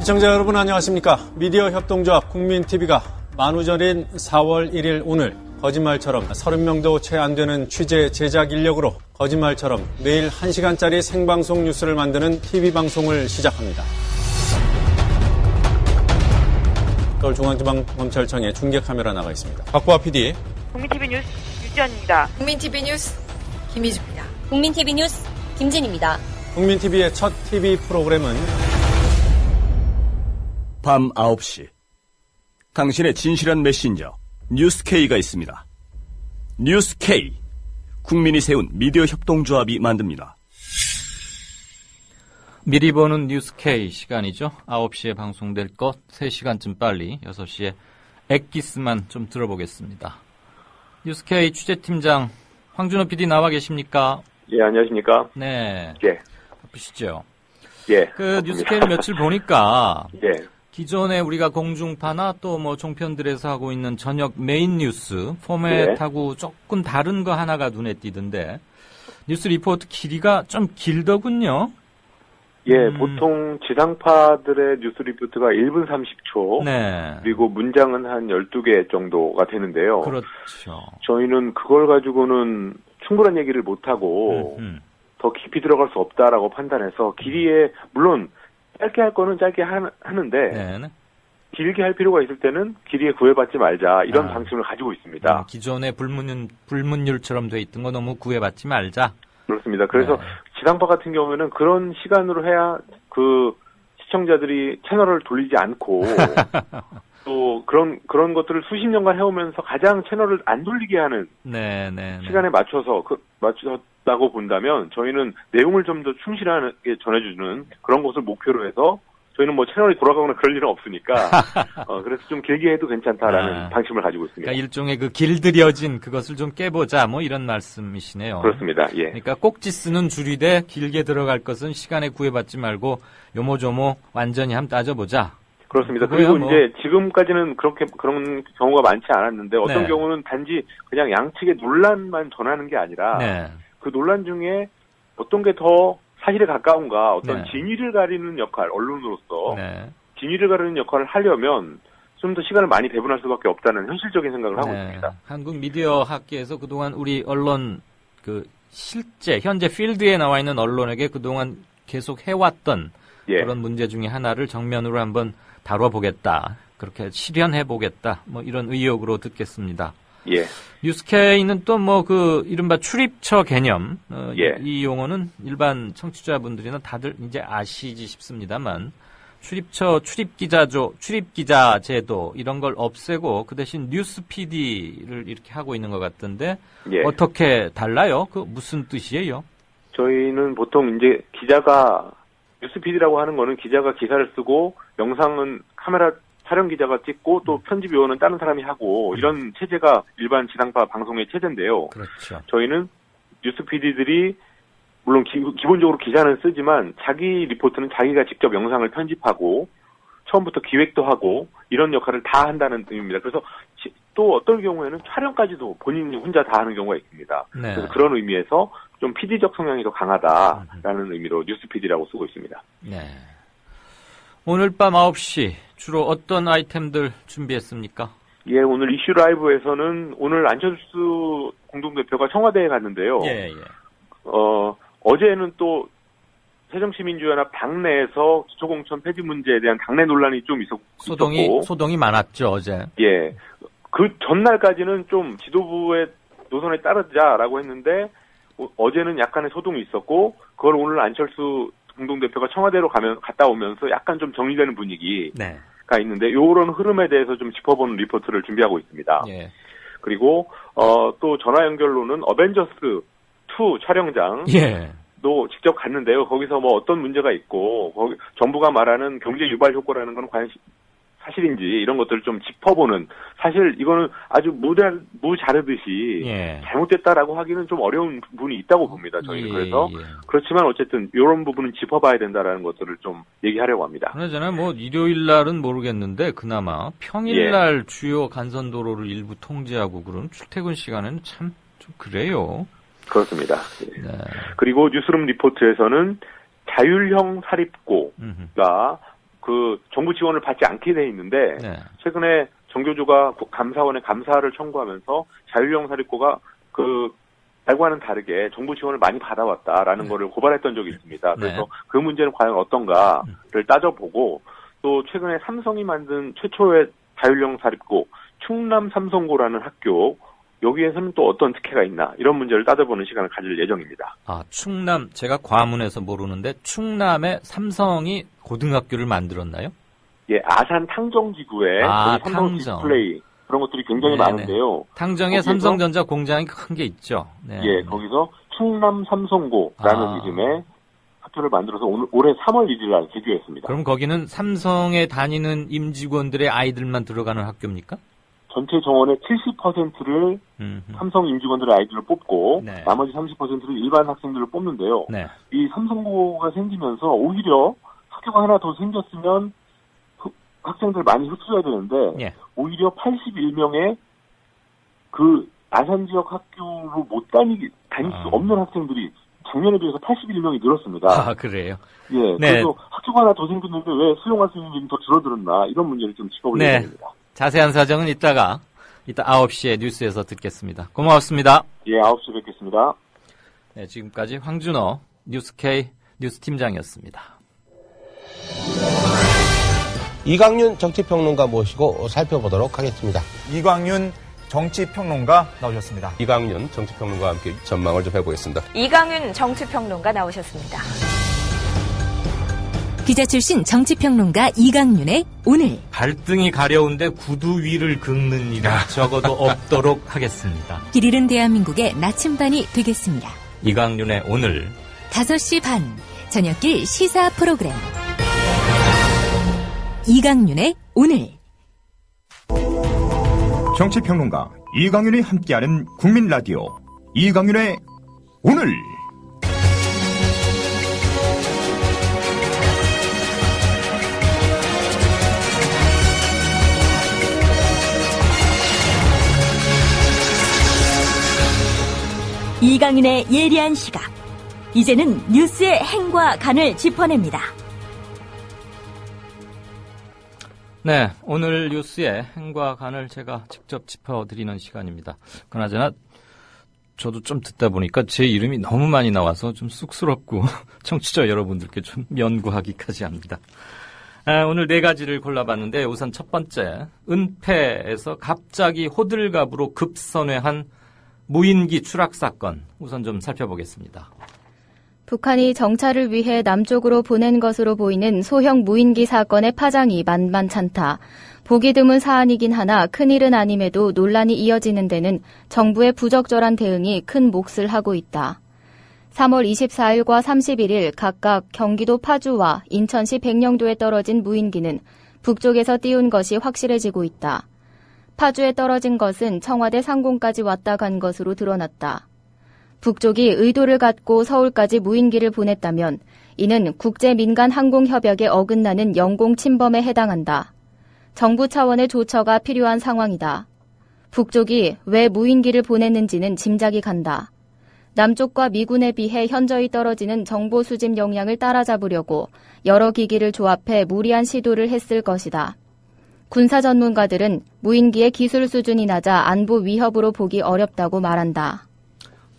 시청자 여러분 안녕하십니까. 미디어 협동조합 국민TV가 만우절인 4월 1일 오늘 거짓말처럼 30명도 채 안 되는 취재 제작 인력으로 거짓말처럼 매일 1시간짜리 생방송 뉴스를 만드는 TV방송을 시작합니다. 서울중앙지방검찰청에 중계카메라 나가 있습니다. 박보아 PD. 국민TV 뉴스 유지연입니다. 국민TV 뉴스 김희주입니다. 국민TV 뉴스 김진입니다. 국민TV의 첫 TV 프로그램은 밤 9시 당신의 진실한 메신저 뉴스K가 있습니다. 뉴스K, 국민이 세운 미디어 협동조합이 만듭니다. 미리 보는 뉴스K 시간이죠. 9시에 방송될 것 3시간쯤 빨리 6시에 엑기스만 좀 들어보겠습니다. 뉴스K 취재팀장 황준호 PD 나와 계십니까? 예, 안녕하십니까? 네. 예. 바쁘시죠? 예. 뉴스K를 며칠 보니까 예. 기존에 우리가 공중파나 또 뭐 종편들에서 하고 있는 저녁 메인 뉴스 포맷하고 조금 다른 거 하나가 눈에 띄던데 뉴스 리포트 길이가 좀 길더군요. 예, 보통 지상파들의 뉴스 리포트가 1분 30초. 네. 그리고 문장은 한 12개 정도가 되는데요. 그렇죠. 저희는 그걸 가지고는 충분한 얘기를 못하고 더 깊이 들어갈 수 없다라고 판단해서 길이에, 물론 짧게 할 거는 짧게 하는데 네. 길게 길게 할 필요가 있을 때는 길이에 구애받지 말자, 이런 방침을 가지고 있습니다. 기존의 불문율처럼 돼 있던 거 너무 구애받지 말자. 그렇습니다. 그래서 지상파 같은 경우에는 그런 시간으로 해야 그 시청자들이 채널을 돌리지 않고 또 그런 것들을 수십 년간 해오면서 가장 채널을 안 돌리게 하는 시간에 맞췄다고 본다면 저희는 내용을 좀 더 충실하게 전해주는 그런 것을 목표로 해서 저희는 뭐 채널이 돌아가거나 그럴 일은 없으니까 그래서 좀 길게 해도 괜찮다라는 방침을 가지고 있습니다. 그러니까 일종의 그 길들여진 그것을 좀 깨보자 뭐 이런 말씀이시네요. 그렇습니다. 예. 그러니까 꼭지쓰는 줄이되 길게 들어갈 것은 시간에 구애받지 말고 요모조모 완전히 한번 따져보자. 그렇습니다. 그리고 이제 지금까지는 그런 경우가 많지 않았는데 어떤 경우는 단지 그냥 양측의 논란만 전하는 게 아니라 그 논란 중에 어떤 게 더 사실에 가까운가, 어떤 진위를 가리는 역할, 언론으로서 진위를 가리는 역할을 하려면 좀 더 시간을 많이 배분할 수밖에 없다는 현실적인 생각을 하고 있습니다. 한국 미디어 학계에서 그동안 우리 언론 실제 현재 필드에 나와 있는 언론에게 그동안 계속 해왔던 그런 문제 중에 하나를 정면으로 한번 다뤄보겠다, 그렇게 실현해보겠다, 뭐 이런 의욕으로 듣겠습니다. 예. 뉴스K는 또 뭐 이른바 출입처 개념, 이 용어는 일반 청취자분들이나 다들 이제 아시지 싶습니다만, 출입기자 제도 이런 걸 없애고 그 대신 뉴스 PD를 이렇게 하고 있는 것 같던데 어떻게 달라요? 무슨 뜻이에요? 저희는 보통 이제 뉴스 PD라고 하는 거는 기자가 기사를 쓰고 영상은 촬영 기자가 찍고 또 편집 요원은 다른 사람이 하고 이런 체제가 일반 지상파 방송의 체제인데요. 그렇죠. 저희는 뉴스 PD들이 물론 기본적으로 기사는 쓰지만 자기 리포트는 자기가 직접 영상을 편집하고 처음부터 기획도 하고 이런 역할을 다 한다는 의미입니다. 그래서 또 어떤 경우에는 촬영까지도 본인이 혼자 다 하는 경우가 있습니다. 그래서 그런 의미에서 좀 PD적 성향이 더 강하다라는 의미로 뉴스 PD라고 쓰고 있습니다. 네. 오늘 밤 9시 주로 어떤 아이템들 준비했습니까? 예, 오늘 이슈 라이브에서는 오늘 안철수 공동대표가 청와대에 갔는데요. 어제는 또 새정치민주연합 당내에서 기초공천 폐지 문제에 대한 당내 논란이 좀 있었고 소동이 많았죠, 어제. 예. 그 전날까지는 좀 지도부의 노선에 따르자라고 했는데 어제는 약간의 소동이 있었고 그걸 오늘 안철수 공동대표가 청와대로 갔다 오면서 약간 좀 정리되는 분위기가 있는데 이런 흐름에 대해서 좀 짚어보는 리포트를 준비하고 있습니다. 그리고 또 전화 연결로는 어벤져스 2 촬영장도 직접 갔는데요. 거기서 뭐 어떤 문제가 있고 거기 정부가 말하는 경제 유발 효과라는 건 과연 사실인지 이런 것들을 좀 짚어보는, 사실 이거는 아주 무자르듯이 잘못됐다라고 하기는 좀 어려운 부분이 있다고 봅니다. 저희는. 그래서 그렇지만 어쨌든 이런 부분은 짚어봐야 된다라는 것들을 좀 얘기하려고 합니다. 그러잖아요. 뭐 일요일 날은 모르겠는데 그나마 평일 날 주요 간선도로를 일부 통제하고 그런 출퇴근 시간에는 참 좀 그래요. 그렇습니다. 그리고 뉴스룸 리포트에서는 자율형 사립고가 그 정부 지원을 받지 않게 돼 있는데 네. 최근에 정교조가 감사원에 감사를 청구하면서 자율형 사립고가 그 알과는 다르게 정부 지원을 많이 받아왔다라는 거를 고발했던 적이 있습니다. 그래서 그 문제는 과연 어떤가를 따져보고 또 최근에 삼성이 만든 최초의 자율형 사립고 충남 삼성고라는 학교 여기에서는 또 어떤 특혜가 있나 이런 문제를 따져보는 시간을 가질 예정입니다. 아, 충남 제가 과문해서 모르는데 충남에 삼성이 고등학교를 만들었나요? 예, 아산 탕정지구에 삼성 디스플레이 그런 것들이 굉장히 많은데요. 탕정에 삼성전자 공장이 큰 게 있죠. 네. 예, 거기서 충남 삼성고라는 이름의 학교를 만들어서 올해 3월 1일 날 개교했습니다. 그럼 거기는 삼성에 다니는 임직원들의 아이들만 들어가는 학교입니까? 전체 정원의 70%를 삼성 임직원들의 아이들을 뽑고 네. 나머지 30%를 일반 학생들을 뽑는데요. 네. 이 삼성고가 생기면서 오히려 학교가 하나 더 생겼으면 학생들 많이 흡수해야 되는데 예. 오히려 81명의 그 아산 지역 학교로 못 다닐 수 없는 학생들이 작년에 비해서 81명이 늘었습니다. 아, 그래요? 예. 네. 그래서 학교가 하나 더 생겼는데 왜 수용할 수 있는 일이 더 줄어들었나 이런 문제를 좀 짚어볼 예정입니다. 자세한 사정은 이따 9시에 뉴스에서 듣겠습니다. 고맙습니다. 예, 9시 뵙겠습니다. 네, 지금까지 황준호 뉴스K 뉴스팀장이었습니다. 이광윤 정치평론가 모시고 살펴보도록 하겠습니다. 이광윤 정치평론가 나오셨습니다. 이광윤 정치평론가와 함께 전망을 좀 해보겠습니다. 이광윤 정치평론가 나오셨습니다. 기자 출신 정치평론가 이광윤의 오늘. 갈등이 가려운데 구두 위를 긁는 일이 적어도 없도록 하겠습니다. 길 잃은 대한민국의 나침반이 되겠습니다. 이광윤의 오늘 5시 반 저녁길 시사 프로그램 이광윤의 오늘. 정치평론가 이광윤이 함께하는 국민라디오 이광윤의 오늘. 이광윤의 예리한 시각. 이제는 뉴스의 행과 간을 짚어냅니다. 네, 오늘 뉴스의 행과 간을 제가 직접 짚어드리는 시간입니다. 그나저나 저도 좀 듣다 보니까 제 이름이 너무 많이 나와서 좀 쑥스럽고 청취자 여러분들께 좀 연구하기까지 합니다. 오늘 4가지를 골라봤는데 우선 첫 번째, 은폐에서 갑자기 호들갑으로 급선회한 무인기 추락 사건 우선 좀 살펴보겠습니다. 북한이 정찰을 위해 남쪽으로 보낸 것으로 보이는 소형 무인기 사건의 파장이 만만찮다. 보기 드문 사안이긴 하나 큰일은 아님에도 논란이 이어지는 데는 정부의 부적절한 대응이 큰 몫을 하고 있다. 3월 24일과 31일 각각 경기도 파주와 인천시 백령도에 떨어진 무인기는 북쪽에서 띄운 것이 확실해지고 있다. 파주에 떨어진 것은 청와대 상공까지 왔다 간 것으로 드러났다. 북쪽이 의도를 갖고 서울까지 무인기를 보냈다면 이는 국제민간항공협약에 어긋나는 영공 침범에 해당한다. 정부 차원의 조처가 필요한 상황이다. 북쪽이 왜 무인기를 보냈는지는 짐작이 간다. 남쪽과 미군에 비해 현저히 떨어지는 정보 수집 역량을 따라잡으려고 여러 기기를 조합해 무리한 시도를 했을 것이다. 군사 전문가들은 무인기의 기술 수준이 낮아 안보 위협으로 보기 어렵다고 말한다.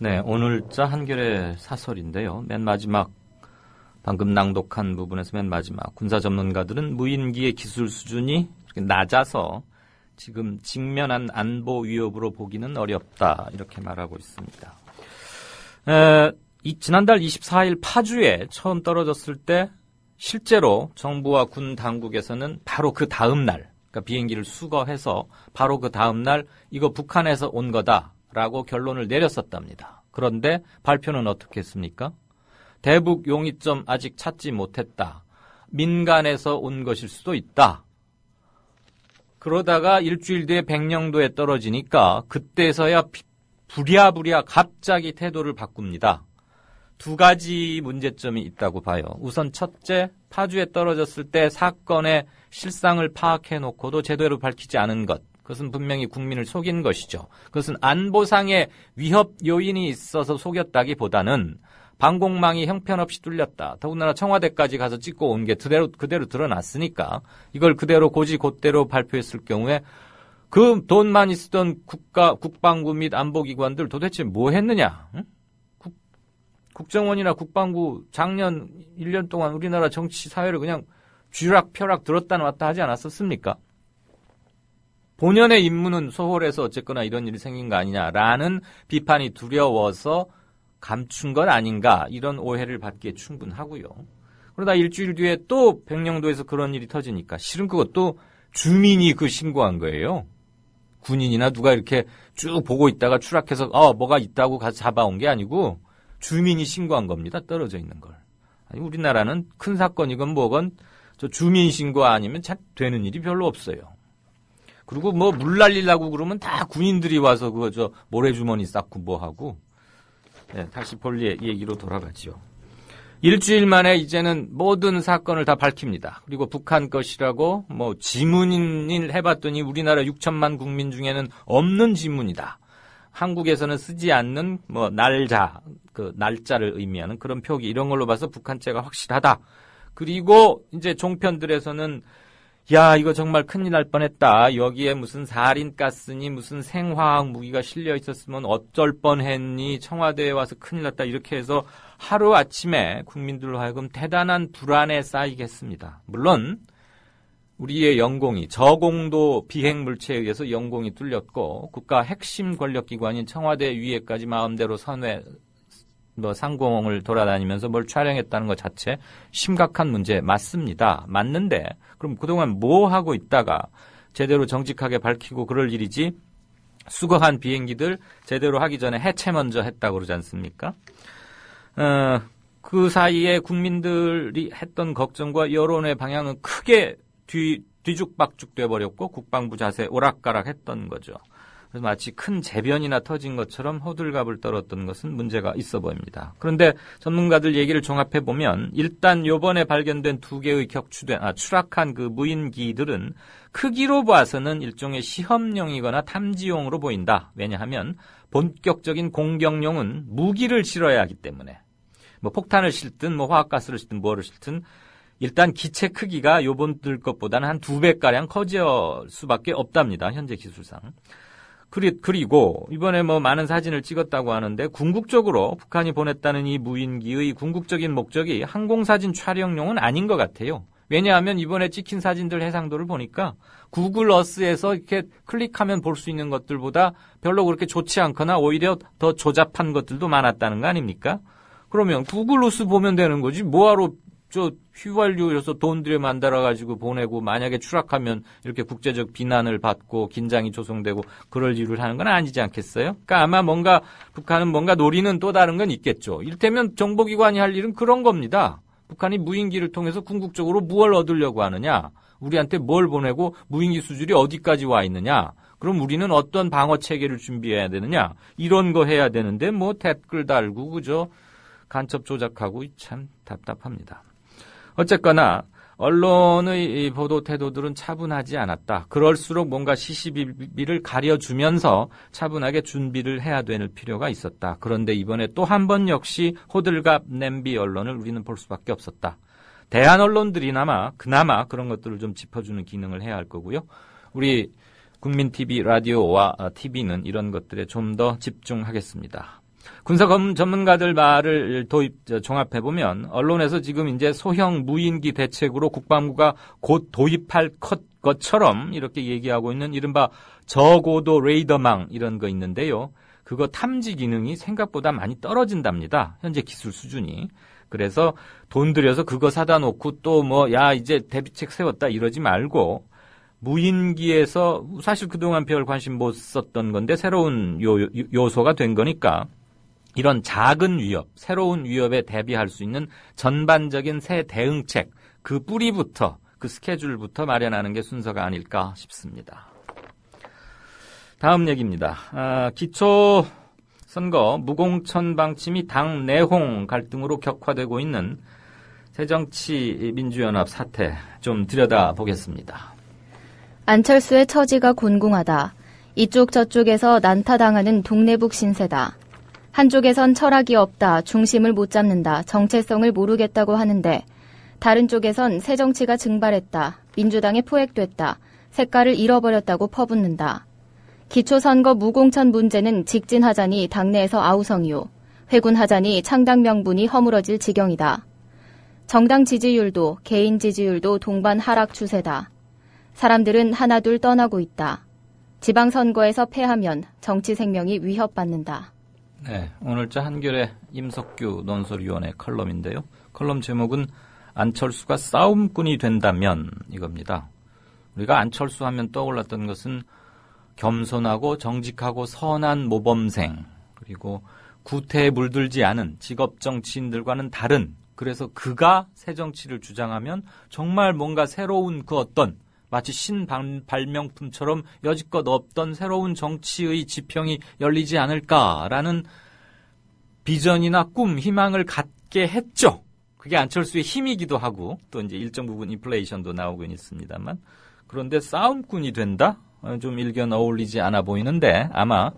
네, 오늘자 한겨레 사설인데요. 맨 마지막 방금 낭독한 부분에서 맨 마지막 군사 전문가들은 무인기의 기술 수준이 낮아서 지금 직면한 안보 위협으로 보기는 어렵다 이렇게 말하고 있습니다. 지난달 24일 파주에 처음 떨어졌을 때 실제로 정부와 군 당국에서는 바로 그 다음 날, 그러니까 비행기를 수거해서 바로 그 다음 날 이거 북한에서 온 거다라고 결론을 내렸었답니다. 그런데 발표는 어떻게 했습니까? 대북 용의점 아직 찾지 못했다. 민간에서 온 것일 수도 있다. 그러다가 일주일 뒤에 백령도에 떨어지니까 그때서야 부랴부랴 갑자기 태도를 바꿉니다. 2가지 문제점이 있다고 봐요. 우선 첫째, 파주에 떨어졌을 때 사건의 실상을 파악해놓고도 제대로 밝히지 않은 것. 그것은 분명히 국민을 속인 것이죠. 그것은 안보상의 위협 요인이 있어서 속였다기보다는 방공망이 형편없이 뚫렸다. 더군다나 청와대까지 가서 찍고 온 게 그대로 드러났으니까 이걸 그대로 곧대로 발표했을 경우에 그 돈만 있었던 국방부 및 안보기관들 도대체 뭐 했느냐? 응? 국정원이나 국방부 작년 1년 동안 우리나라 정치 사회를 그냥 쥐락펴락 들었다 놨다 하지 않았었습니까? 본연의 임무는 소홀해서 어쨌거나 이런 일이 생긴 거 아니냐라는 비판이 두려워서 감춘 것 아닌가 이런 오해를 받기에 충분하고요. 그러다 일주일 뒤에 또 백령도에서 그런 일이 터지니까 실은 그것도 주민이 신고한 거예요. 군인이나 누가 이렇게 쭉 보고 있다가 추락해서 뭐가 있다고 가서 잡아온 게 아니고 주민이 신고한 겁니다. 떨어져 있는 걸. 아니, 우리나라는 큰 사건이건 뭐건 저 주민 신고 아니면 잘 되는 일이 별로 없어요. 그리고 뭐 물 날리려고 그러면 다 군인들이 와서 모래주머니 쌓고 뭐 하고. 네, 다시 본래 얘기로 돌아가죠. 일주일 만에 이제는 모든 사건을 다 밝힙니다. 그리고 북한 것이라고 지문을 해봤더니 우리나라 6천만 국민 중에는 없는 지문이다. 한국에서는 쓰지 않는 날짜를 의미하는 그런 표기 이런 걸로 봐서 북한죄가 확실하다. 그리고 이제 종편들에서는 야 이거 정말 큰일 날 뻔했다. 여기에 무슨 사린가스니 무슨 생화학 무기가 실려 있었으면 어쩔 뻔했니. 청와대에 와서 큰일 났다. 이렇게 해서 하루아침에 국민들로 하여금 대단한 불안에 쌓이겠습니다. 물론 우리의 영공이 저공도 비핵물체에 의해서 영공이 뚫렸고 국가 핵심 권력기관인 청와대 위에까지 마음대로 상공을 돌아다니면서 뭘 촬영했다는 것 자체 심각한 문제 맞습니다. 맞는데 그럼 그동안 뭐 하고 있다가 제대로 정직하게 밝히고 그럴 일이지 수거한 비행기들 제대로 하기 전에 해체 먼저 했다고 그러지 않습니까? 그 사이에 국민들이 했던 걱정과 여론의 방향은 크게 뒤죽박죽 돼버렸고 국방부 자세 오락가락했던 거죠. 그래서 마치 큰 재변이나 터진 것처럼 호들갑을 떨었던 것은 문제가 있어 보입니다. 그런데 전문가들 얘기를 종합해 보면 일단 요번에 발견된 2개의 추락한 그 무인기들은 크기로 봐서는 일종의 시험용이거나 탐지용으로 보인다. 왜냐하면 본격적인 공격용은 무기를 실어야 하기 때문에 폭탄을 실든 화학가스를 실든 뭐를 실든 일단 기체 크기가 요번들 것보다는 한 2배가량 커질 수밖에 없답니다. 현재 기술상. 그리고 이번에 많은 사진을 찍었다고 하는데 궁극적으로 북한이 보냈다는 이 무인기의 궁극적인 목적이 항공사진 촬영용은 아닌 것 같아요. 왜냐하면 이번에 찍힌 사진들 해상도를 보니까 구글 어스에서 이렇게 클릭하면 볼 수 있는 것들보다 별로 그렇게 좋지 않거나 오히려 더 조잡한 것들도 많았다는 거 아닙니까? 그러면 구글 어스 보면 되는 거지 뭐하러 휘발유여서 돈 들여 만들어가지고 보내고 만약에 추락하면 이렇게 국제적 비난을 받고 긴장이 조성되고 그럴 일을 하는 건 아니지 않겠어요? 그러니까 아마 북한은 뭔가 노리는 또 다른 건 있겠죠. 이를테면 정보기관이 할 일은 그런 겁니다. 북한이 무인기를 통해서 궁극적으로 무엇을 얻으려고 하느냐? 우리한테 뭘 보내고 무인기 수준이 어디까지 와 있느냐? 그럼 우리는 어떤 방어 체계를 준비해야 되느냐? 이런 거 해야 되는데 댓글 달고 그저 간첩 조작하고 참 답답합니다. 어쨌거나 언론의 보도 태도들은 차분하지 않았다. 그럴수록 뭔가 시시비비를 가려주면서 차분하게 준비를 해야 될 필요가 있었다. 그런데 이번에 또 한 번 역시 호들갑 냄비 언론을 우리는 볼 수밖에 없었다. 대한 언론들이 그나마 그런 것들을 좀 짚어주는 기능을 해야 할 거고요. 우리 국민 TV 라디오와 TV는 이런 것들에 좀 더 집중하겠습니다. 군사 전문가들 말을 종합해보면 언론에서 지금 이제 소형 무인기 대책으로 국방부가 곧 도입할 것처럼 이렇게 얘기하고 있는 이른바 저고도 레이더망 이런 거 있는데요. 그거 탐지 기능이 생각보다 많이 떨어진답니다. 현재 기술 수준이. 그래서 돈 들여서 그거 사다 놓고 또 이제 대비책 세웠다 이러지 말고 무인기에서 사실 그동안 별 관심 못 썼던 건데 새로운 요소가 된 거니까 이런 작은 위협, 새로운 위협에 대비할 수 있는 전반적인 새 대응책, 그 뿌리부터, 그 스케줄부터 마련하는 게 순서가 아닐까 싶습니다. 다음 얘기입니다. 기초선거 무공천 방치 및 당 내홍 갈등으로 격화되고 있는 새정치민주연합 사태 좀 들여다보겠습니다. 안철수의 처지가 곤궁하다. 이쪽 저쪽에서 난타당하는 동네북 신세다. 한쪽에선 철학이 없다, 중심을 못 잡는다, 정체성을 모르겠다고 하는데 다른 쪽에선 새정치가 증발했다, 민주당에 포획됐다, 색깔을 잃어버렸다고 퍼붓는다. 기초선거 무공천 문제는 직진하자니 당내에서 아우성이요. 회군하자니 창당 명분이 허물어질 지경이다. 정당 지지율도 개인 지지율도 동반 하락 추세다. 사람들은 하나둘 떠나고 있다. 지방선거에서 패하면 정치 생명이 위협받는다. 네, 오늘자 한겨레 임석규 논설위원의 컬럼인데요. 컬럼 제목은 안철수가 싸움꾼이 된다면 이겁니다. 우리가 안철수 하면 떠올랐던 것은 겸손하고 정직하고 선한 모범생, 그리고 구태에 물들지 않은 직업 정치인들과는 다른, 그래서 그가 새 정치를 주장하면 정말 뭔가 새로운 그 어떤 마치 신발명품처럼 여지껏 없던 새로운 정치의 지평이 열리지 않을까라는 비전이나 꿈, 희망을 갖게 했죠. 그게 안철수의 힘이기도 하고 또 이제 일정 부분 인플레이션도 나오고 있습니다만, 그런데 싸움꾼이 된다? 좀 일견 어울리지 않아 보이는데, 아마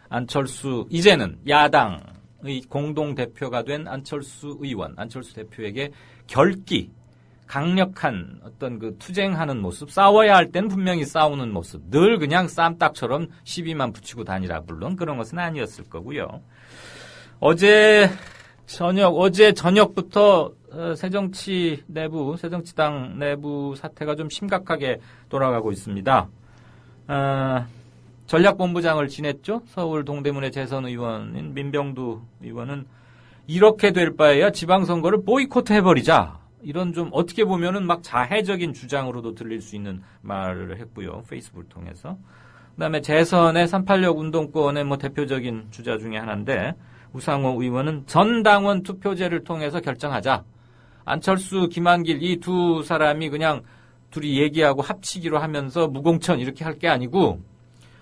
안철수, 이제는 야당의 공동대표가 된 안철수 의원, 안철수 대표에게 결기, 강력한 어떤 그 투쟁하는 모습, 싸워야 할 땐 분명히 싸우는 모습, 늘 그냥 쌈딱처럼 시비만 붙이고 다니라, 물론 그런 것은 아니었을 거고요. 어제 저녁부터 새정치당 내부 사태가 좀 심각하게 돌아가고 있습니다. 전략본부장을 지냈죠. 서울 동대문의 재선 의원인 민병두 의원은 이렇게 될 바에야 지방선거를 보이콧 해버리자, 이런 좀 어떻게 보면은 막 자해적인 주장으로도 들릴 수 있는 말을 했고요. 페이스북을 통해서. 그다음에 재선의 386 운동권의 뭐 대표적인 주자 중에 하나인데, 우상호 의원은 전 당원 투표제를 통해서 결정하자. 안철수, 김한길 이 두 사람이 그냥 둘이 얘기하고 합치기로 하면서 무공천 이렇게 할 게 아니고,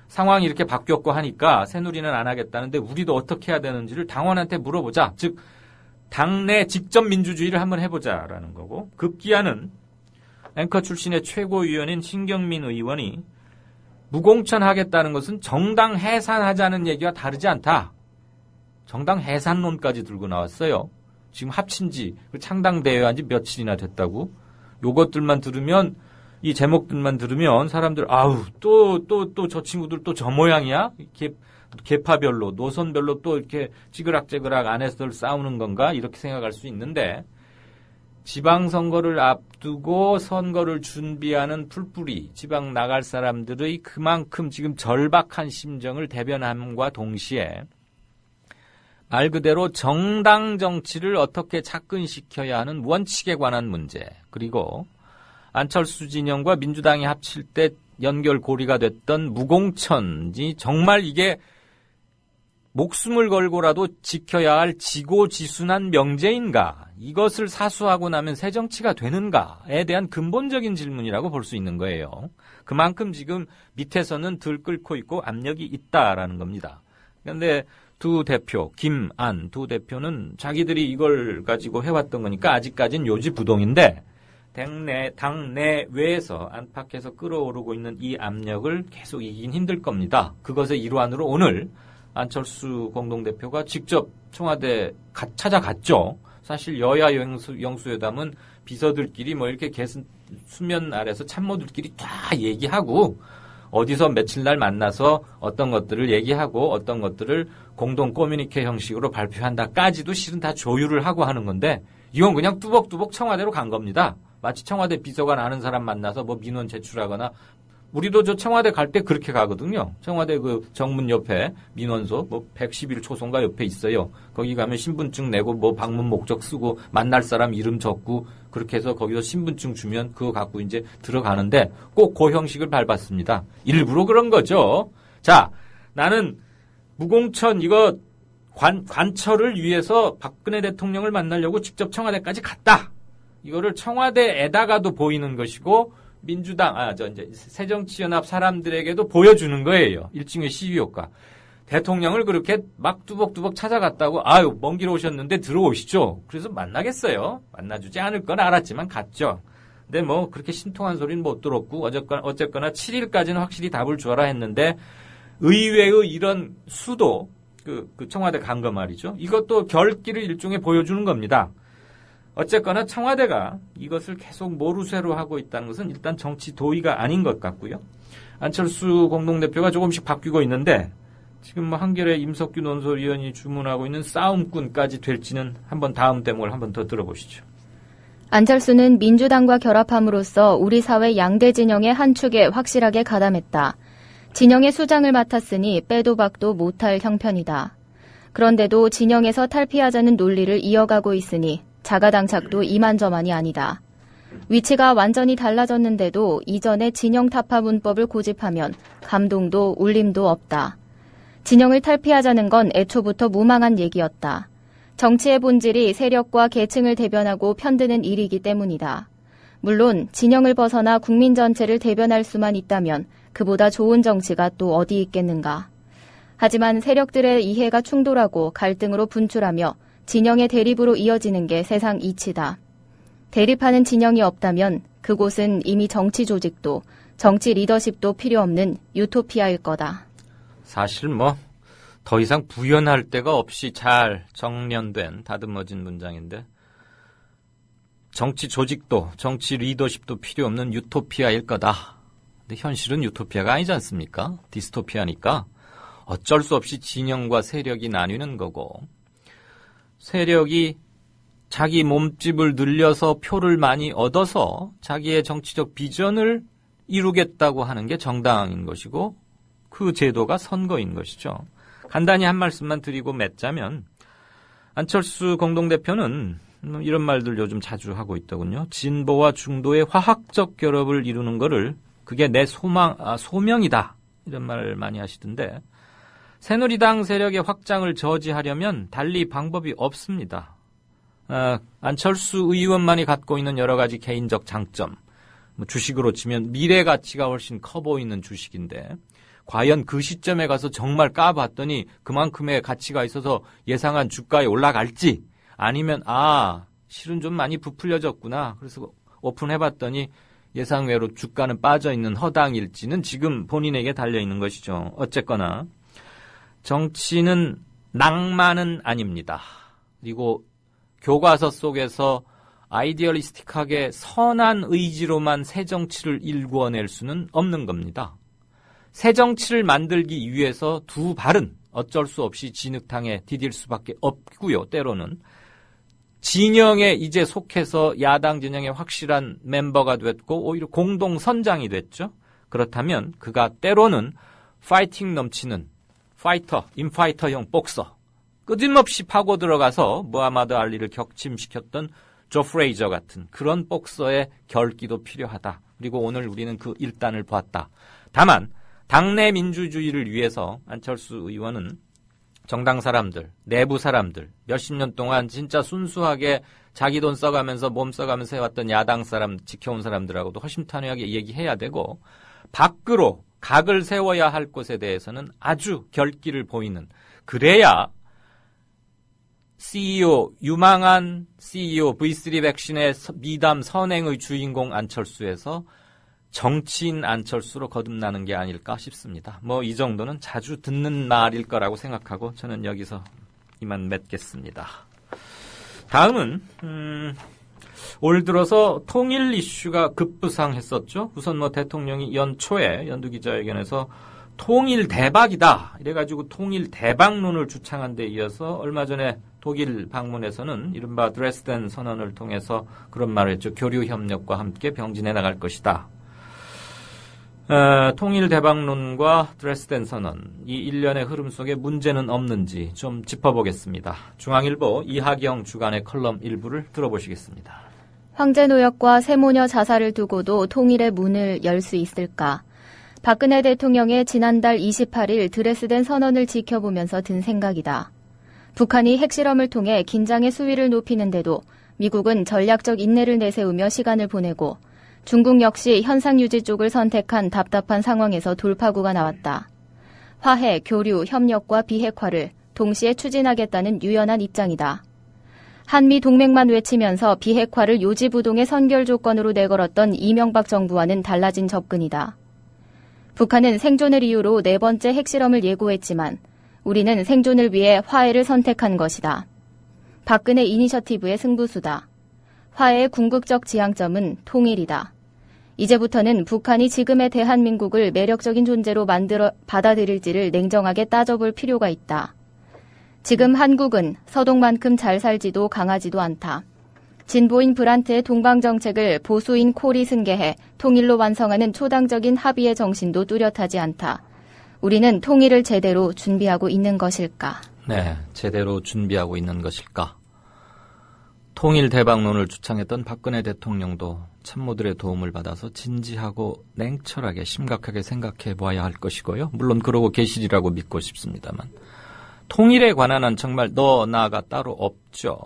상황이 이렇게 바뀌었고 하니까 새누리는 안 하겠다는데 우리도 어떻게 해야 되는지를 당원한테 물어보자. 즉 당내 직접 민주주의를 한번 해보자라는 거고, 급기야는 앵커 출신의 최고위원인 신경민 의원이 무공천하겠다는 것은 정당 해산하자는 얘기와 다르지 않다. 정당 해산론까지 들고 나왔어요. 지금 합친 지, 창당대회한 지 며칠이나 됐다고. 요것들만 들으면, 이 제목들만 들으면 사람들, 아우, 또 저 친구들 또 저 모양이야? 계파별로, 노선별로 또 이렇게 찌그락찌그락 안에서 싸우는 건가? 이렇게 생각할 수 있는데, 지방선거를 앞두고 선거를 준비하는 풀뿌리, 지방 나갈 사람들의 그만큼 지금 절박한 심정을 대변함과 동시에 말 그대로 정당 정치를 어떻게 착근시켜야 하는 원칙에 관한 문제, 그리고 안철수 진영과 민주당이 합칠 때 연결고리가 됐던 무공천이 정말 이게 목숨을 걸고라도 지켜야 할 지고지순한 명제인가, 이것을 사수하고 나면 새 정치가 되는가에 대한 근본적인 질문이라고 볼 수 있는 거예요. 그만큼 지금 밑에서는 들끓고 있고 압력이 있다라는 겁니다. 그런데 두 대표, 김안 두 대표는 자기들이 이걸 가지고 해왔던 거니까 아직까지는 요지부동인데, 당내 외에서 안팎에서 끌어오르고 있는 이 압력을 계속 이기긴 힘들 겁니다. 그것의 일환으로 오늘 안철수 공동대표가 직접 청와대 찾아갔죠. 사실 여야 영수회담은 비서들끼리 뭐 이렇게 수면 아래서 참모들끼리 다 얘기하고, 어디서 며칠 날 만나서 어떤 것들을 얘기하고 어떤 것들을 공동 커뮤니케 형식으로 발표한다까지도 실은 다 조율을 하고 하는 건데, 이건 그냥 뚜벅뚜벅 청와대로 간 겁니다. 마치 청와대 비서관 아는 사람 만나서 뭐 민원 제출하거나, 우리도 저 청와대 갈 때 그렇게 가거든요. 청와대 그 정문 옆에 민원소 뭐 111초소인가 옆에 있어요. 거기 가면 신분증 내고 뭐 방문 목적 쓰고 만날 사람 이름 적고, 그렇게 해서 거기서 신분증 주면 그거 갖고 이제 들어가는데 꼭 그 형식을 밟았습니다. 일부러 그런 거죠. 자, 나는 무공천 이거 관철을 위해서 박근혜 대통령을 만나려고 직접 청와대까지 갔다. 이거를 청와대에다가도 보이는 것이고, 민주당, 이제 새정치연합 사람들에게도 보여주는 거예요. 일종의 시위 효과. 대통령을 그렇게 막 뚜벅뚜벅 찾아갔다고, 아유, 먼 길 오셨는데 들어오시죠. 그래서 만나겠어요. 만나주지 않을 건 알았지만 갔죠. 근데 뭐 그렇게 신통한 소리는 못 들었고, 어쨌거나 7일까지는 확실히 답을 주어라 했는데, 의외의 이런 수도, 그 청와대 간 거 말이죠. 이것도 결기를 일종의 보여주는 겁니다. 어쨌거나 청와대가 이것을 계속 모르쇠로 하고 있다는 것은 일단 정치 도의가 아닌 것 같고요. 안철수 공동대표가 조금씩 바뀌고 있는데 지금 뭐 한겨레 임석규 논설위원이 주문하고 있는 싸움꾼까지 될지는 한번 다음 대목을 한번 더 들어보시죠. 안철수는 민주당과 결합함으로써 우리 사회 양대 진영의 한 축에 확실하게 가담했다. 진영의 수장을 맡았으니 빼도 박도 못할 형편이다. 그런데도 진영에서 탈피하자는 논리를 이어가고 있으니 자가당착도 이만저만이 아니다. 위치가 완전히 달라졌는데도 이전의 진영 타파 문법을 고집하면 감동도 울림도 없다. 진영을 탈피하자는 건 애초부터 무망한 얘기였다. 정치의 본질이 세력과 계층을 대변하고 편드는 일이기 때문이다. 물론 진영을 벗어나 국민 전체를 대변할 수만 있다면 그보다 좋은 정치가 또 어디 있겠는가. 하지만 세력들의 이해가 충돌하고 갈등으로 분출하며 진영의 대립으로 이어지는 게 세상 이치다. 대립하는 진영이 없다면 그곳은 이미 정치 조직도 정치 리더십도 필요 없는 유토피아일 거다. 사실 뭐 더 이상 부연할 데가 없이 잘 정련된 다듬어진 문장인데 정치 조직도 정치 리더십도 필요 없는 유토피아일 거다. 근데 현실은 유토피아가 아니지 않습니까? 디스토피아니까 어쩔 수 없이 진영과 세력이 나뉘는 거고 세력이 자기 몸집을 늘려서 표를 많이 얻어서 자기의 정치적 비전을 이루겠다고 하는 게 정당인 것이고 그 제도가 선거인 것이죠. 간단히 한 말씀만 드리고 맺자면 안철수 공동대표는 이런 말들 요즘 자주 하고 있더군요. 진보와 중도의 화학적 결합을 이루는 거를 그게 내 소명이다. 이런 말을 많이 하시던데 새누리당 세력의 확장을 저지하려면 달리 방법이 없습니다. 안철수 의원만이 갖고 있는 여러 가지 개인적 장점, 주식으로 치면 미래 가치가 훨씬 커 보이는 주식인데 과연 그 시점에 가서 정말 까봤더니 그만큼의 가치가 있어서 예상한 주가에 올라갈지 아니면 실은 좀 많이 부풀려졌구나. 그래서 오픈해봤더니 예상외로 주가는 빠져있는 허당일지는 지금 본인에게 달려있는 것이죠. 어쨌거나 정치는 낭만은 아닙니다. 그리고 교과서 속에서 아이디얼리스틱하게 선한 의지로만 새 정치를 일구어낼 수는 없는 겁니다. 새 정치를 만들기 위해서 두 발은 어쩔 수 없이 진흙탕에 디딜 수밖에 없고요. 때로는 진영에 이제 속해서 야당 진영의 확실한 멤버가 됐고 오히려 공동선장이 됐죠. 그렇다면 그가 때로는 파이팅 넘치는 인파이터형 복서, 끊임없이 파고 들어가서 무하마드 알리를 격침시켰던 조 프레이저 같은 그런 복서의 결기도 필요하다. 그리고 오늘 우리는 그 일단을 보았다. 다만 당내 민주주의를 위해서 안철수 의원은 정당 사람들, 내부 사람들, 몇십 년 동안 진짜 순수하게 자기 돈 써가면서 몸 써가면서 해왔던 야당 사람, 지켜온 사람들하고도 허심탄회하게 얘기해야 되고 밖으로 각을 세워야 할 곳에 대해서는 아주 결기를 보이는 그래야 유망한 CEO V3 백신의 미담 선행의 주인공 안철수에서 정치인 안철수로 거듭나는 게 아닐까 싶습니다. 이 정도는 자주 듣는 말일 거라고 생각하고 저는 여기서 이만 맺겠습니다. 다음은 올 들어서 통일 이슈가 급부상했었죠. 우선 대통령이 연초에 연두기자회견에서 통일 대박이다 이래가지고 통일 대박론을 주창한 데 이어서 얼마 전에 독일 방문에서는 이른바 드레스덴 선언을 통해서 그런 말을 했죠. 교류 협력과 함께 병진해 나갈 것이다. 통일 대박론과 드레스덴 선언, 이 일련의 흐름 속에 문제는 없는지 좀 짚어보겠습니다. 중앙일보 이하경 주간의 컬럼 일부를 들어보시겠습니다. 황제 노역과 세모녀 자살을 두고도 통일의 문을 열 수 있을까? 박근혜 대통령의 지난달 28일 드레스덴 선언을 지켜보면서 든 생각이다. 북한이 핵실험을 통해 긴장의 수위를 높이는데도 미국은 전략적 인내를 내세우며 시간을 보내고 중국 역시 현상 유지 쪽을 선택한 답답한 상황에서 돌파구가 나왔다. 화해, 교류, 협력과 비핵화를 동시에 추진하겠다는 유연한 입장이다. 한미 동맹만 외치면서 비핵화를 요지부동의 선결 조건으로 내걸었던 이명박 정부와는 달라진 접근이다. 북한은 생존을 이유로 네 번째 핵실험을 예고했지만 우리는 생존을 위해 화해를 선택한 것이다. 박근혜 이니셔티브의 승부수다. 화해의 궁극적 지향점은 통일이다. 이제부터는 북한이 지금의 대한민국을 매력적인 존재로 받아들일지를 냉정하게 따져볼 필요가 있다. 지금 한국은 서독만큼 잘 살지도 강하지도 않다. 진보인 브란트의 동방정책을 보수인 콜이 승계해 통일로 완성하는 초당적인 합의의 정신도 뚜렷하지 않다. 우리는 통일을 제대로 준비하고 있는 것일까? 네, 제대로 준비하고 있는 것일까? 통일 대박론을 주창했던 박근혜 대통령도 참모들의 도움을 받아서 진지하고 냉철하게 심각하게 생각해 봐야 할 것이고요. 물론 그러고 계시리라고 믿고 싶습니다만. 통일에 관한 한 정말 너 나가 따로 없죠.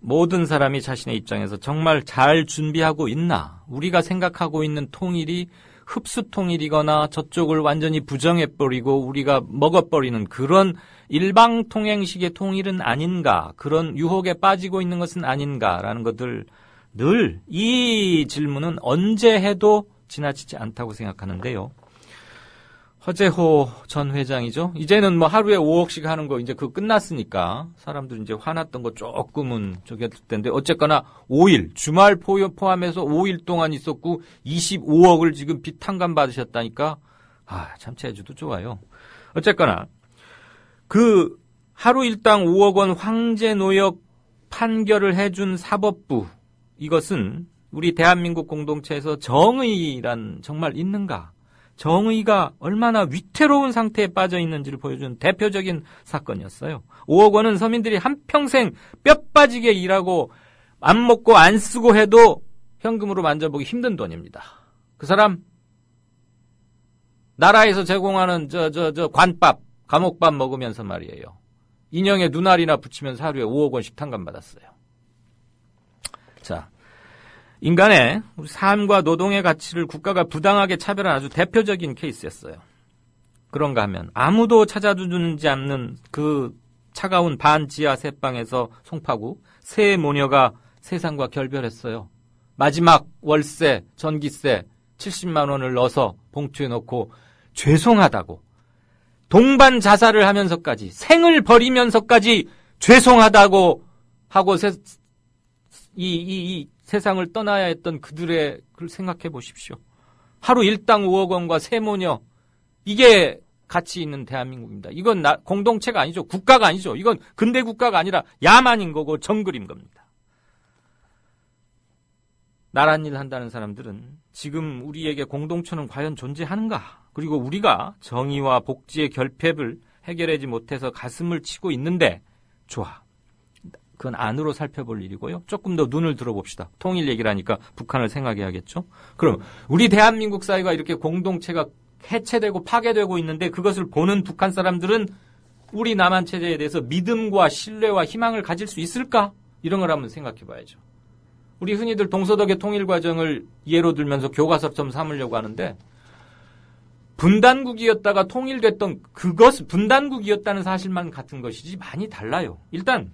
모든 사람이 자신의 입장에서 정말 잘 준비하고 있나? 우리가 생각하고 있는 통일이 흡수 통일이거나 저쪽을 완전히 부정해버리고 우리가 먹어버리는 그런 일방통행식의 통일은 아닌가? 그런 유혹에 빠지고 있는 것은 아닌가라는 것들 늘 이 질문은 언제 해도 지나치지 않다고 생각하는데요. 허재호 전 회장이죠. 이제는 뭐 하루에 5억씩 하는 거 이제 그거 끝났으니까 사람들 이제 화났던 거 조금은 저기 했을 텐데 어쨌거나 5일 주말 포함해서 5일 동안 있었고 25억을 지금 빚 탕감 받으셨다니까 참 제주도 좋아요. 어쨌거나 그 하루 일당 5억 원 황제 노역 판결을 해준 사법부 이것은 우리 대한민국 공동체에서 정의란 정말 있는가? 정의가 얼마나 위태로운 상태에 빠져 있는지를 보여주는 대표적인 사건이었어요. 5억 원은 서민들이 한평생 뼈 빠지게 일하고 안 먹고 안 쓰고 해도 현금으로 만져보기 힘든 돈입니다. 그 사람 나라에서 제공하는 관밥, 감옥밥 먹으면서 말이에요. 인형에 눈알이나 붙이면서 하루에 5억 원씩 탕감받았어요. 자, 인간의 삶과 노동의 가치를 국가가 부당하게 차별한 아주 대표적인 케이스였어요. 그런가 하면 아무도 찾아주지 않는 그 차가운 반지하 새방에서 송파구 세 모녀가 세상과 결별했어요. 마지막 월세, 전기세 70만 원을 넣어서 봉투에 넣고 죄송하다고 동반 자살을 하면서까지 생을 버리면서까지 죄송하다고 하고 이 세상을 떠나야 했던 그들의 글 생각해 보십시오. 하루 일당 5억 원과 세모녀 이게 가치 있는 대한민국입니다. 이건 공동체가 아니죠. 국가가 아니죠. 이건 근대 국가가 아니라 야만인 거고 정글인 겁니다. 나란 일 한다는 사람들은 지금 우리에게 공동체는 과연 존재하는가? 그리고 우리가 정의와 복지의 결핍을 해결하지 못해서 가슴을 치고 있는데 좋아. 그건 안으로 살펴볼 일이고요. 조금 더 눈을 들어봅시다. 통일 얘기를 하니까 북한을 생각해야겠죠. 그럼 우리 대한민국 사회가 이렇게 공동체가 해체되고 파괴되고 있는데 그것을 보는 북한 사람들은 우리 남한 체제에 대해서 믿음과 신뢰와 희망을 가질 수 있을까? 이런 걸 한번 생각해 봐야죠. 우리 흔히들 동서독의 통일 과정을 예로 들면서 교과서처럼 삼으려고 하는데 분단국이었다가 통일됐던 그것 분단국이었다는 사실만 같은 것이지 많이 달라요. 일단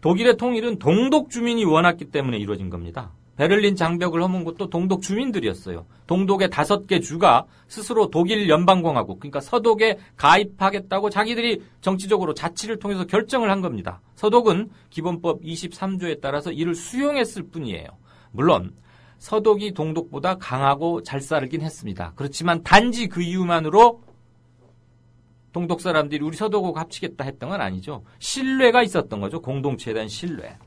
독일의 통일은 동독 주민이 원했기 때문에 이루어진 겁니다. 베를린 장벽을 허문 것도 동독 주민들이었어요. 동독의 5개 주가 스스로 독일 연방공화국, 그러니까 서독에 가입하겠다고 자기들이 정치적으로 자치를 통해서 결정을 한 겁니다. 서독은 기본법 23조에 따라서 이를 수용했을 뿐이에요. 물론 서독이 동독보다 강하고 잘 살긴 했습니다. 그렇지만 단지 그 이유만으로 동독 사람들이 우리 서독하고 합치겠다 했던 건 아니죠. 신뢰가 있었던 거죠. 공동체에 대한 신뢰.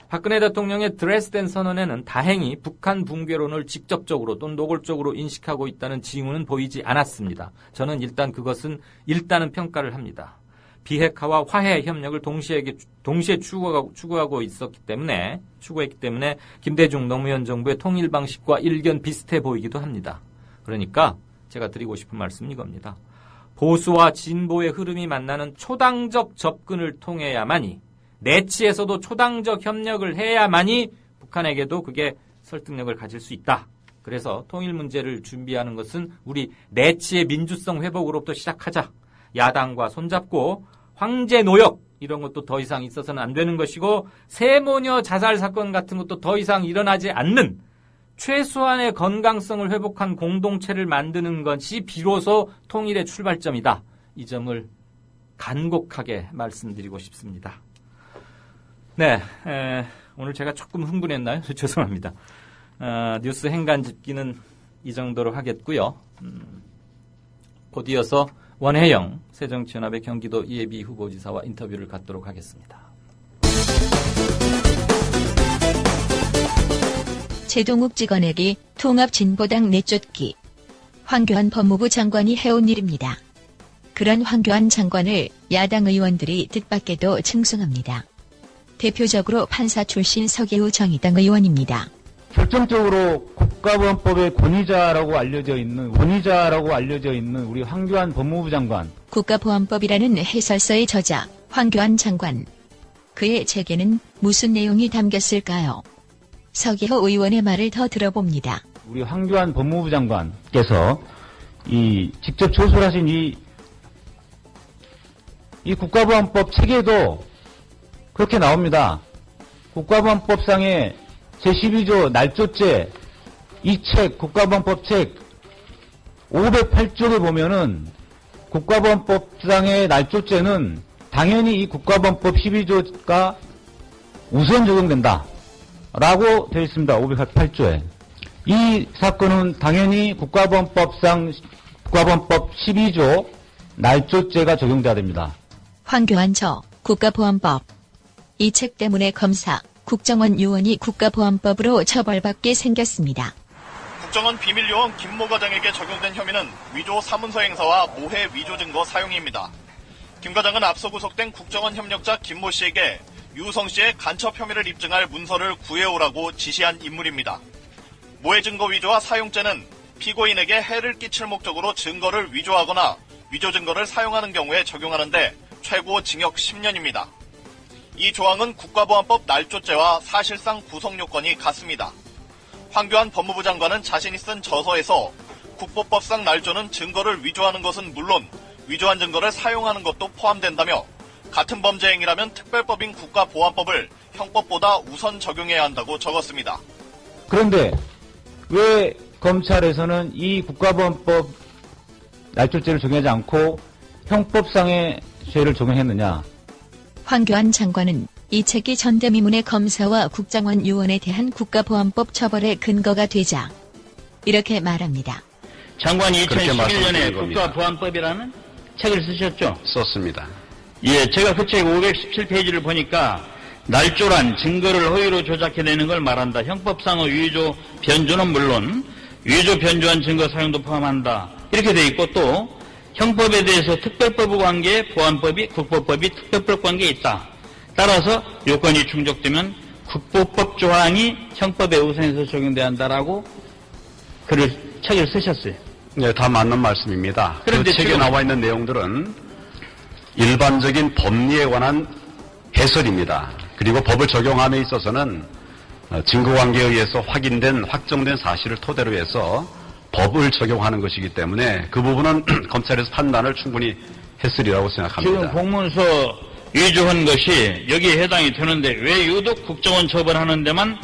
박근혜 대통령의 드레스덴 선언에는 다행히 북한 붕괴론을 직접적으로 또는 노골적으로 인식하고 있다는 징후는 보이지 않았습니다. 저는 일단 그것은 일단은 평가를 합니다. 비핵화와 화해 협력을 동시에 추구하고 있었기 때문에 추구했기 때문에 김대중 노무현 정부의 통일 방식과 일견 비슷해 보이기도 합니다. 그러니까 제가 드리고 싶은 말씀은 이겁니다. 보수와 진보의 흐름이 만나는 초당적 접근을 통해야만이 내치에서도 초당적 협력을 해야만이 북한에게도 그게 설득력을 가질 수 있다. 그래서 통일 문제를 준비하는 것은 우리 내치의 민주성 회복으로부터 시작하자. 야당과 손잡고 황제 노역 이런 것도 더 이상 있어서는 안 되는 것이고 세모녀 자살 사건 같은 것도 더 이상 일어나지 않는 최소한의 건강성을 회복한 공동체를 만드는 것이 비로소 통일의 출발점이다. 이 점을 간곡하게 말씀드리고 싶습니다. 네, 오늘 제가 조금 흥분했나요? 죄송합니다. 뉴스 행간 짚기는 이 정도로 하겠고요. 곧 이어서 원혜영 새정치연합의 경기도 예비 후보지사와 인터뷰를 갖도록 하겠습니다. 최동욱 찍어내기 통합진보당 내쫓기. 황교안 법무부 장관이 해온 일입니다. 그런 황교안 장관을 야당 의원들이 뜻밖에도 칭송합니다. 대표적으로 판사 출신 서계우 정의당 의원입니다. 결정적으로 국가보안법의 권위자라고 알려져 있는 우리 황교안 법무부 장관. 국가보안법이라는 해설서의 저자 황교안 장관. 그의 책에는 무슨 내용이 담겼을까요? 서계호 의원의 말을 더 들어봅니다. 우리 황교안 법무부 장관께서 직접 조술하신 이 국가보안법 책에도 그렇게 나옵니다. 국가보안법상의 제12조 날조죄 이 책 국가보안법 책 508쪽에 보면은 국가보안법상의 날조죄는 당연히 이 국가보안법 12조가 우선 적용된다 라고 되어 있습니다. 508조에. 이 사건은 당연히 국가보안법 12조 날조죄가 적용돼야 됩니다. 황교안 저 국가보안법. 이 책 때문에 검사, 국정원 요원이 국가보안법으로 처벌받게 생겼습니다. 국정원 비밀요원 김모 과장에게 적용된 혐의는 위조 사문서 행사와 모해 위조 증거 사용입니다. 김 과장은 앞서 구속된 국정원 협력자 김모 씨에게 유성 씨의 간첩 혐의를 입증할 문서를 구해오라고 지시한 인물입니다. 모해 증거 위조와 사용죄는 피고인에게 해를 끼칠 목적으로 증거를 위조하거나 위조 증거를 사용하는 경우에 적용하는데 최고 징역 10년입니다. 이 조항은 국가보안법 날조죄와 사실상 구속 요건이 같습니다. 황교안 법무부 장관은 자신이 쓴 저서에서 국보법상 날조는 증거를 위조하는 것은 물론 위조한 증거를 사용하는 것도 포함된다며 같은 범죄 행위라면 특별법인 국가보안법을 형법보다 우선 적용해야 한다고 적었습니다. 그런데 왜 검찰에서는 이 국가보안법 날조죄를 적용하지 않고 형법상의 죄를 적용했느냐? 황교안 장관은 이 책이 전대미문의 검사와 국정원 요원에 대한 국가보안법 처벌의 근거가 되자 이렇게 말합니다. 장관이 2011년에 국가보안법이라는 책을 쓰셨죠? 썼습니다. 예, 제가 그 책 517페이지를 보니까 날조란 증거를 허위로 조작해내는 걸 말한다. 형법상의 위조, 변조는 물론 위조, 변조한 증거 사용도 포함한다. 이렇게 돼 있고 또 형법에 대해서 특별법 관계에 보안법이 국보법이 특별법 관계에 있다. 따라서 요건이 충족되면 국보법 조항이 형법에 우선해서 적용돼야 한다라고 책을 쓰셨어요. 네, 다 맞는 말씀입니다. 그 책에 나와 있는 내용들은 일반적인 법리에 관한 해설입니다. 그리고 법을 적용함에 있어서는 증거관계에 의해서 확정된 사실을 토대로 해서 법을 적용하는 것이기 때문에 그 부분은 검찰에서 판단을 충분히 했으리라고 생각합니다. 지금 공문서 위조한 것이 여기에 해당이 되는데 왜 유독 국정원 처벌하는 데만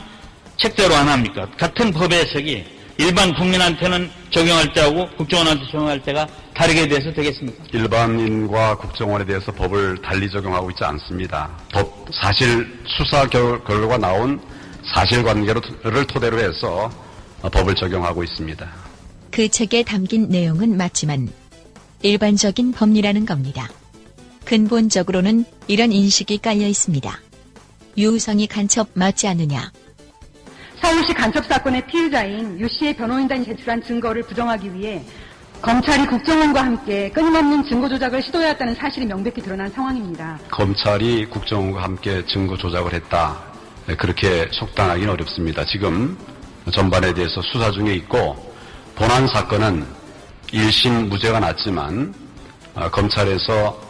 책대로 안 합니까? 같은 법의 해석이 일반 국민한테는 적용할 때하고 국정원한테 적용할 때가 다르게 돼서 되겠습니까? 일반인과 국정원에 대해서 법을 달리 적용하고 있지 않습니다. 수사 결과가 나온 사실관계를 토대로 해서 법을 적용하고 있습니다. 그 책에 담긴 내용은 맞지만 일반적인 법리라는 겁니다. 근본적으로는 이런 인식이 깔려 있습니다. 유우성이 간첩 맞지 않느냐. 서울시 간첩 사건의 피의자인 유 씨의 변호인단이 제출한 증거를 부정하기 위해 검찰이 국정원과 함께 끊임없는 증거 조작을 시도해왔다는 사실이 명백히 드러난 상황입니다. 검찰이 국정원과 함께 증거 조작을 했다. 그렇게 속단하기는 어렵습니다. 지금 전반에 대해서 수사 중에 있고 본안 사건은 1심 무죄가 났지만 검찰에서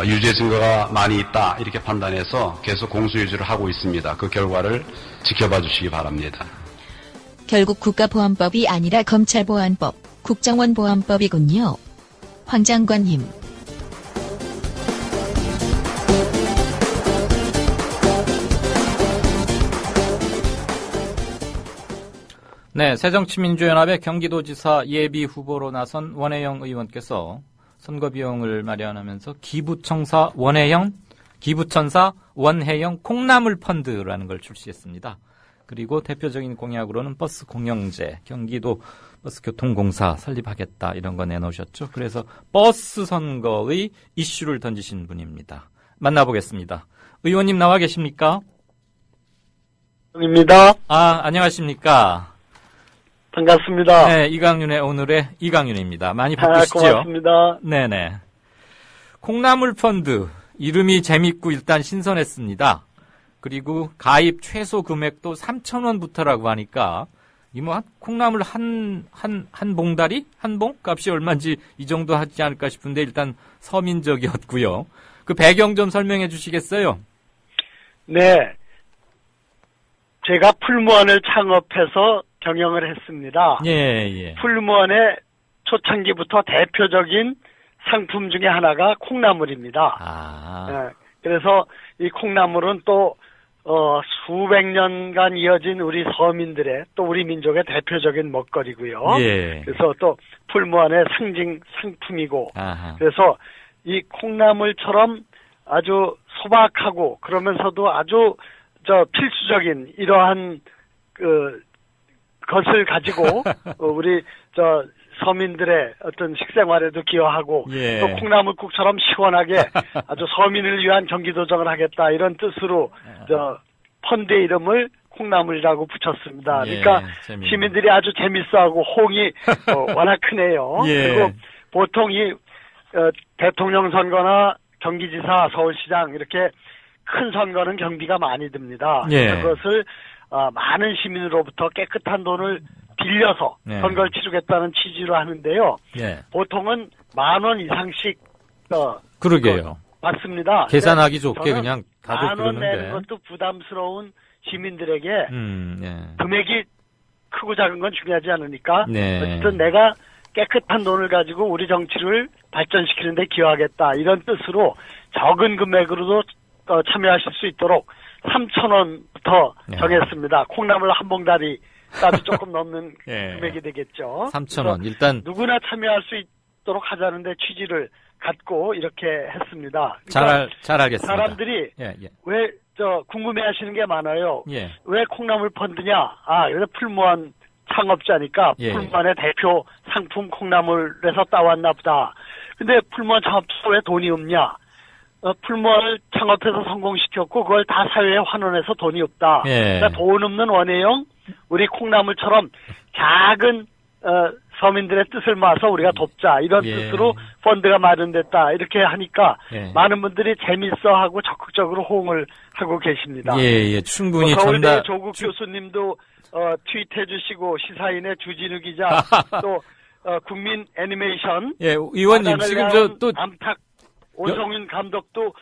유죄 증거가 많이 있다 이렇게 판단해서 계속 공소유지를 하고 있습니다. 그 결과를 지켜봐 주시기 바랍니다. 결국 국가보안법이 아니라 검찰보안법, 국정원보안법이군요. 황 장관님. 네, 새정치민주연합의 경기도지사 예비 후보로 나선 원혜영 의원께서 선거 비용을 마련하면서 기부천사 원혜영 콩나물 펀드라는 걸 출시했습니다. 그리고 대표적인 공약으로는 버스 공영제, 경기도 버스교통공사 설립하겠다 이런 거 내놓으셨죠. 그래서 버스 선거의 이슈를 던지신 분입니다. 만나보겠습니다. 의원님 나와 계십니까? 입니다. 안녕하십니까? 반갑습니다. 네, 이강윤의 오늘의 이강윤입니다. 많이 바쁘시죠? 고맙습니다. 네네. 콩나물 펀드 이름이 재밌고 일단 신선했습니다. 그리고 가입 최소 금액도 3,000원부터라고 하니까 이 뭐 콩나물 한 봉다리? 한 봉? 값이 얼마인지 이 정도 하지 않을까 싶은데 일단 서민적이었고요. 그 배경 좀 설명해 주시겠어요? 네. 제가 풀무원을 창업해서 경영을 했습니다. 예. 풀무원의 초창기부터 대표적인 상품 중에 하나가 콩나물입니다. 네. 그래서 이 콩나물은 또 수백 년간 이어진 우리 서민들의 또 우리 민족의 대표적인 먹거리고요. 예. 그래서 또 풀무원의 상품이고 그래서 이 콩나물처럼 아주 소박하고 그러면서도 아주 필수적인 이러한 것을 가지고 우리 서민들의 어떤 식생활에도 기여하고 예. 또 콩나물국처럼 시원하게 아주 서민을 위한 경기도정을 하겠다 이런 뜻으로 펀드의 이름을 콩나물이라고 붙였습니다. 그러니까 재밌네. 시민들이 아주 재밌어하고 호응이 워낙 크네요. 예. 그리고 보통 이 대통령 선거나 경기지사, 서울시장 이렇게 큰 선거는 경비가 많이 듭니다. 예. 그것을 많은 시민으로부터 깨끗한 돈을 빌려서 선거를 치르겠다는 취지로 하는데요. 예. 보통은 10,000원 이상씩 그러게요. 받습니다. 계산하기 좋게 그냥 다들 10,000원 그러는데. 내는 것도 부담스러운 시민들에게 예. 금액이 크고 작은 건 중요하지 않으니까 네. 어쨌든 내가 깨끗한 돈을 가지고 우리 정치를 발전시키는 데 기여하겠다 이런 뜻으로 적은 금액으로도 참여하실 수 있도록 3,000원부터 정했습니다. 콩나물 한 봉다리 값이 조금 넘는 금액이 되겠죠. 3,000원. 일단 누구나 참여할 수 있도록 하자는데 취지를 갖고 이렇게 했습니다. 그러니까 잘 알겠습니다. 사람들이 왜 궁금해하시는 게 많아요. 예. 왜 콩나물 펀드냐? 여기 풀무원 창업자니까 풀무원의 대표 상품 콩나물에서 따왔나 보다. 근데 풀무원 창업자 왜 돈이 없냐? 풀무원을 창업해서 성공시켰고 그걸 다 사회에 환원해서 돈이 없다. 그러니까 돈 없는 원혜영 우리 콩나물처럼 작은 서민들의 뜻을 모아서 우리가 돕자 이런 뜻으로 펀드가 마련됐다 이렇게 하니까 많은 분들이 재밌어하고 적극적으로 호응을 하고 계십니다. 충분히 서울대 조국 교수님도 트윗해 주시고 시사인의 주진우 기자 또 국민 애니메이션 의원님 지금 또 암탉 오성윤 감독도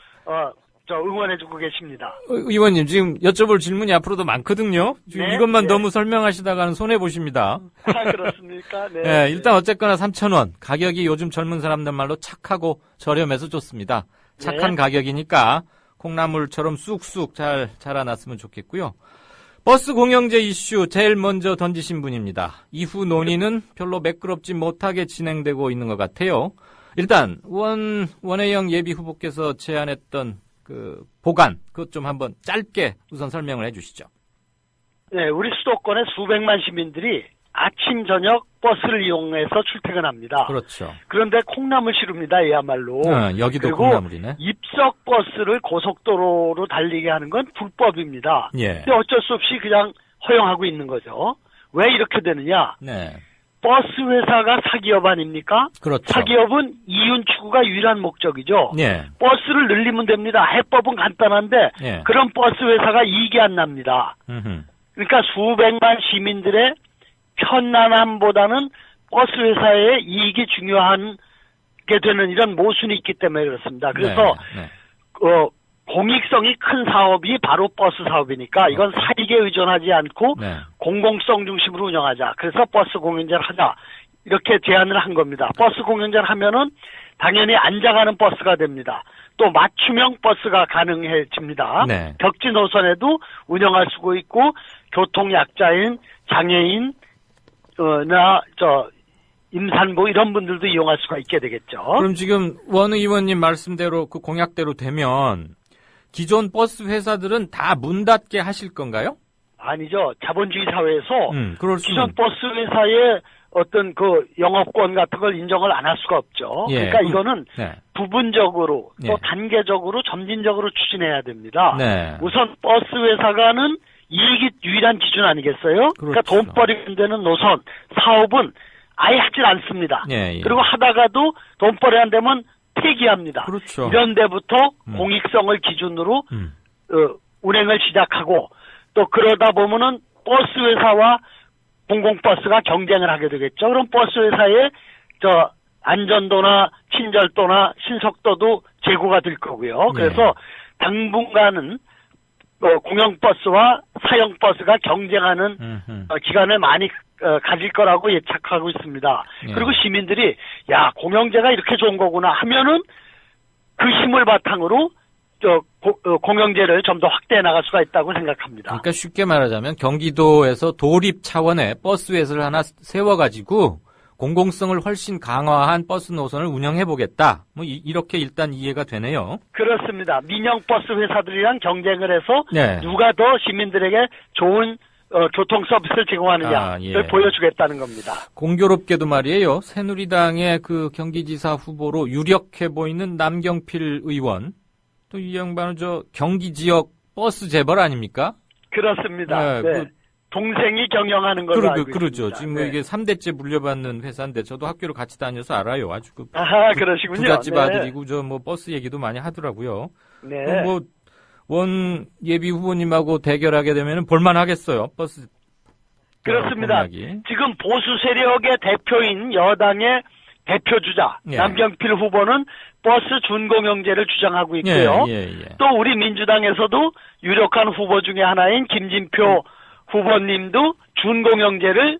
응원해주고 계십니다. 의원님 지금 여쭤볼 질문이 앞으로도 많거든요. 지금 이것만 너무 설명하시다가는 손해 보십니다. 그렇습니까? 네. 일단 어쨌거나 3,000원 가격이 요즘 젊은 사람들 말로 착하고 저렴해서 좋습니다. 착한 가격이니까 콩나물처럼 쑥쑥 잘 자라났으면 좋겠고요. 버스 공영제 이슈 제일 먼저 던지신 분입니다. 이후 논의는 별로 매끄럽지 못하게 진행되고 있는 것 같아요. 일단 원혜영 예비 후보께서 제안했던 그 보관 그것 좀 한번 짧게 우선 설명을 해주시죠. 네, 우리 수도권의 수백만 시민들이 아침 저녁 버스를 이용해서 출퇴근합니다. 그렇죠. 그런데 콩나물 시루입니다, 이야말로. 여기도 그리고 콩나물이네. 입석 버스를 고속도로로 달리게 하는 건 불법입니다. 근데 어쩔 수 없이 그냥 허용하고 있는 거죠. 왜 이렇게 되느냐? 버스 회사가 사기업 아닙니까? 그렇죠. 사기업은 이윤 추구가 유일한 목적이죠. 버스를 늘리면 됩니다. 해법은 간단한데 그런 버스 회사가 이익이 안 납니다. 그러니까 수백만 시민들의 편안함보다는 버스 회사의 이익이 중요하게 되는 이런 모순이 있기 때문에 그렇습니다. 그래서 공익성이 큰 사업이 바로 버스 사업이니까 이건 사익에 의존하지 않고 공공성 중심으로 운영하자. 그래서 버스 공연제를 하자. 이렇게 제안을 한 겁니다. 버스 공연제를 하면은 당연히 앉아가는 버스가 됩니다. 또 맞춤형 버스가 가능해집니다. 벽지 노선에도 운영할 수 있고 교통약자인 장애인 임산부 이런 분들도 이용할 수가 있게 되겠죠. 그럼 지금 원 의원님 말씀대로 그 공약대로 되면 기존 버스 회사들은 다 문 닫게 하실 건가요? 아니죠. 자본주의 사회에서 기존 수는... 버스 회사의 어떤 그 영업권 같은 걸 인정을 안 할 수가 없죠. 예. 그러니까 이거는 네. 부분적으로 또 예. 단계적으로 점진적으로 추진해야 됩니다. 네. 우선 버스 회사가는 이익이 유일한 기준 아니겠어요? 그렇죠. 그러니까 돈벌이 되는 노선, 사업은 아예 하질 않습니다. 예, 예. 그리고 하다가도 돈벌이 안 되면 폐기합니다. 그렇죠. 이런 데부터 공익성을 기준으로 운행을 시작하고 또 그러다 보면은 버스 회사와 공공버스가 경쟁을 하게 되겠죠. 그럼 버스 회사의 안전도나 친절도나 신속도도 제고가 될 거고요. 그래서 당분간은 공영버스와 사용버스가 경쟁하는 기간을 많이 가질 거라고 예측하고 있습니다. 그리고 시민들이 공영제가 이렇게 좋은 거구나 하면은 그 힘을 바탕으로 공영제를 좀 더 확대해 나갈 수가 있다고 생각합니다. 그러니까 쉽게 말하자면 경기도에서 도립 차원의 버스 회사를 하나 세워가지고 공공성을 훨씬 강화한 버스 노선을 운영해보겠다. 이렇게 일단 이해가 되네요. 그렇습니다. 민영 버스 회사들이랑 경쟁을 해서 네. 누가 더 시민들에게 좋은 교통 서비스를 제공하느냐를 보여주겠다는 겁니다. 공교롭게도 말이에요. 새누리당의 그 경기지사 후보로 유력해 보이는 남경필 의원, 또 이 양반은 경기 지역 버스 재벌 아닙니까? 그렇습니다. 네. 동생이 경영하는 걸로 알고 그러죠. 있습니다. 지금 이게 3대째 물려받는 회사인데 저도 학교를 같이 다녀서 알아요. 아주 그러시군요. 부잣집 네. 아들이고 버스 얘기도 많이 하더라고요. 네. 원 예비 후보님하고 대결하게 되면 볼만하겠어요. 버스. 그렇습니다. 지금 보수 세력의 대표인 여당의 대표 주자 남경필 후보는 버스 준공영제를 주장하고 있고요. 또 우리 민주당에서도 유력한 후보 중에 하나인 김진표 후보님도 준공영제를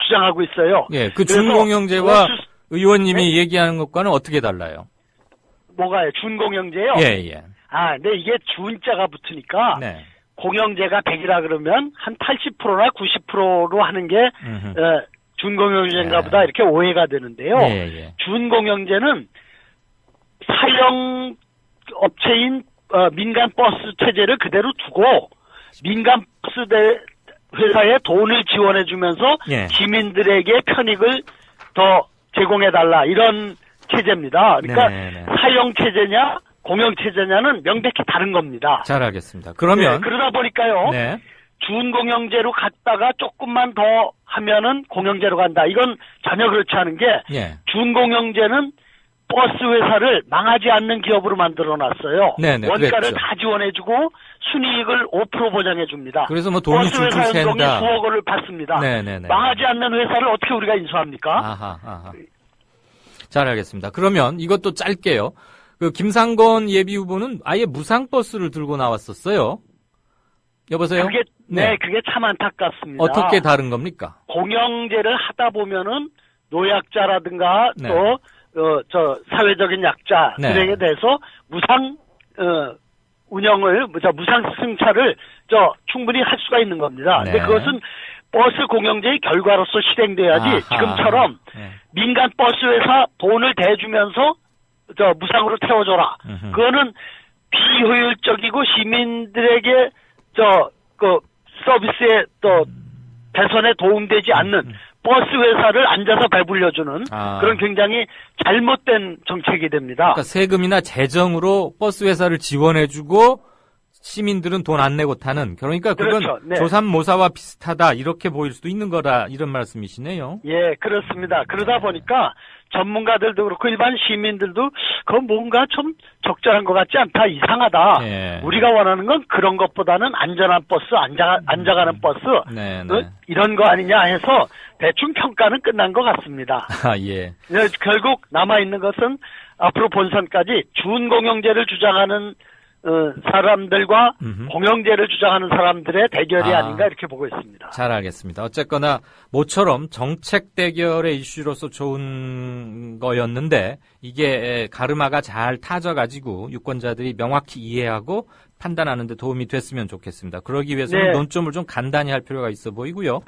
주장하고 있어요. 그 준공영제와 의원님이 얘기하는 것과는 어떻게 달라요? 뭐가요? 준공영제요? 근데 이게 준자가 붙으니까 공영제가 100이라 그러면 한 80%나 90%로 하는 게 준공영제인가 보다 이렇게 오해가 되는데요. 준공영제는 사용 업체인 민간 버스 체제를 그대로 두고 민간 버스 회사에 돈을 지원해 주면서 시민들에게 편익을 더 제공해 달라 이런 체제입니다. 그러니까 사용 체제냐 공영 체제냐는 명백히 다른 겁니다. 잘 알겠습니다. 그러면 그러다 보니까요. 준공영제로 갔다가 조금만 더 하면은 공영제로 간다. 이건 전혀 그렇지 않은 게 준공영제는 버스 회사를 망하지 않는 기업으로 만들어놨어요. 원가를 그랬죠. 다 지원해주고 순이익을 5% 보장해줍니다. 그래서 돈이 줄줄 버스 회사 연동이 샌다. 수억 원을 받습니다. 망하지 않는 회사를 어떻게 우리가 인수합니까? 잘 알겠습니다. 그러면 이것도 짧게요. 김상건 예비 후보는 아예 무상 버스를 들고 나왔었어요. 여보세요? 그게 참 안타깝습니다. 어떻게 다른 겁니까? 공영제를 하다 보면은 노약자라든가 또 사회적인 약자들에게 대해서 무상 운영을 무상 승차를 충분히 할 수가 있는 겁니다. 근데 그것은 버스 공영제의 결과로서 실행돼야지 지금처럼 민간 버스 회사 돈을 대주면서 무상으로 태워줘라. 그거는 비효율적이고 시민들에게 서비스의 개선에 도움되지 않는 버스 회사를 앉아서 배불려주는 그런 굉장히 잘못된 정책이 됩니다. 그러니까 세금이나 재정으로 버스 회사를 지원해주고 시민들은 돈 안 내고 타는. 그러니까 그건 조삼모사와 비슷하다 이렇게 보일 수도 있는 거다 이런 말씀이시네요. 그렇습니다. 그러다 보니까 전문가들도 그렇고 일반 시민들도 그건 뭔가 좀 적절한 것 같지 않다, 이상하다. 우리가 원하는 건 그런 것보다는 안전한 버스, 앉아가는 버스 이런 거 아니냐 해서 대충 평가는 끝난 것 같습니다. 결국 남아있는 것은 앞으로 본선까지 준공영제를 주장하는 사람들과 공영제를 주장하는 사람들의 대결이 아닌가 이렇게 보고 있습니다. 잘 알겠습니다. 어쨌거나 모처럼 정책 대결의 이슈로서 좋은 거였는데 이게 가르마가 잘 타져가지고 유권자들이 명확히 이해하고 판단하는 데 도움이 됐으면 좋겠습니다. 그러기 위해서는 네. 논점을 좀 간단히 할 필요가 있어 보이고요.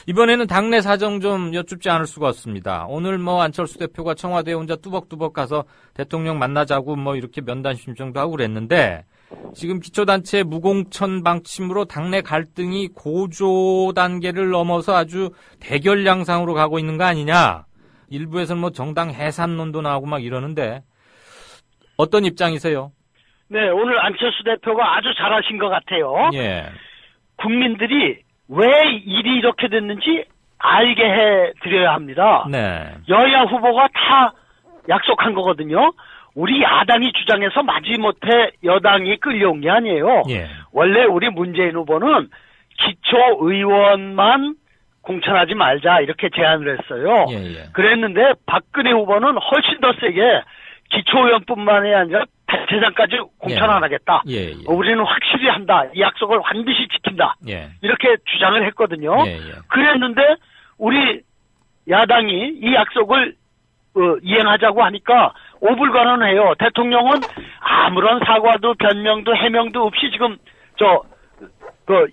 이번에는 당내 사정 좀 여쭙지 않을 수가 없습니다. 오늘 안철수 대표가 청와대에 혼자 뚜벅뚜벅 가서 대통령 만나자고 이렇게 면담 신청도 하고 그랬는데 지금 기초단체 무공천 방침으로 당내 갈등이 고조 단계를 넘어서 아주 대결 양상으로 가고 있는 거 아니냐. 일부에서는 정당 해산론도 나오고 막 이러는데 어떤 입장이세요? 네, 오늘 안철수 대표가 아주 잘하신 것 같아요. 예. 국민들이 왜 일이 이렇게 됐는지 알게 해드려야 합니다. 네. 여야 후보가 다 약속한 거거든요. 우리 야당이 주장해서 마지못해 여당이 끌려온 게 아니에요. 예. 원래 우리 문재인 후보는 기초의원만 공천하지 말자 이렇게 제안을 했어요. 예. 그랬는데 박근혜 후보는 훨씬 더 세게 기초의원뿐만이 아니라 대체장까지 공천 안 하겠다. 예. 우리는 확실히 한다. 이 약속을 반드시 지킨다. 예. 이렇게 주장을 했거든요. 예. 그랬는데 우리 야당이 이 약속을 이행하자고 하니까 오불간언해요. 대통령은 아무런 사과도 변명도 해명도 없이 지금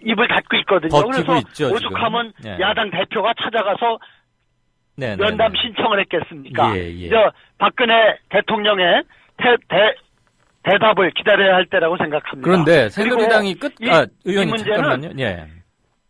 입을 닫고 있거든요. 그래서 있죠, 오죽하면 지금. 예. 야당 대표가 찾아가서 네. 면담 신청을 했겠습니까? 예. 박근혜 대통령의 대답을 기다려야 할 때라고 생각합니다. 그런데 새누리당이 의원님 문제는 잠깐만요. 예.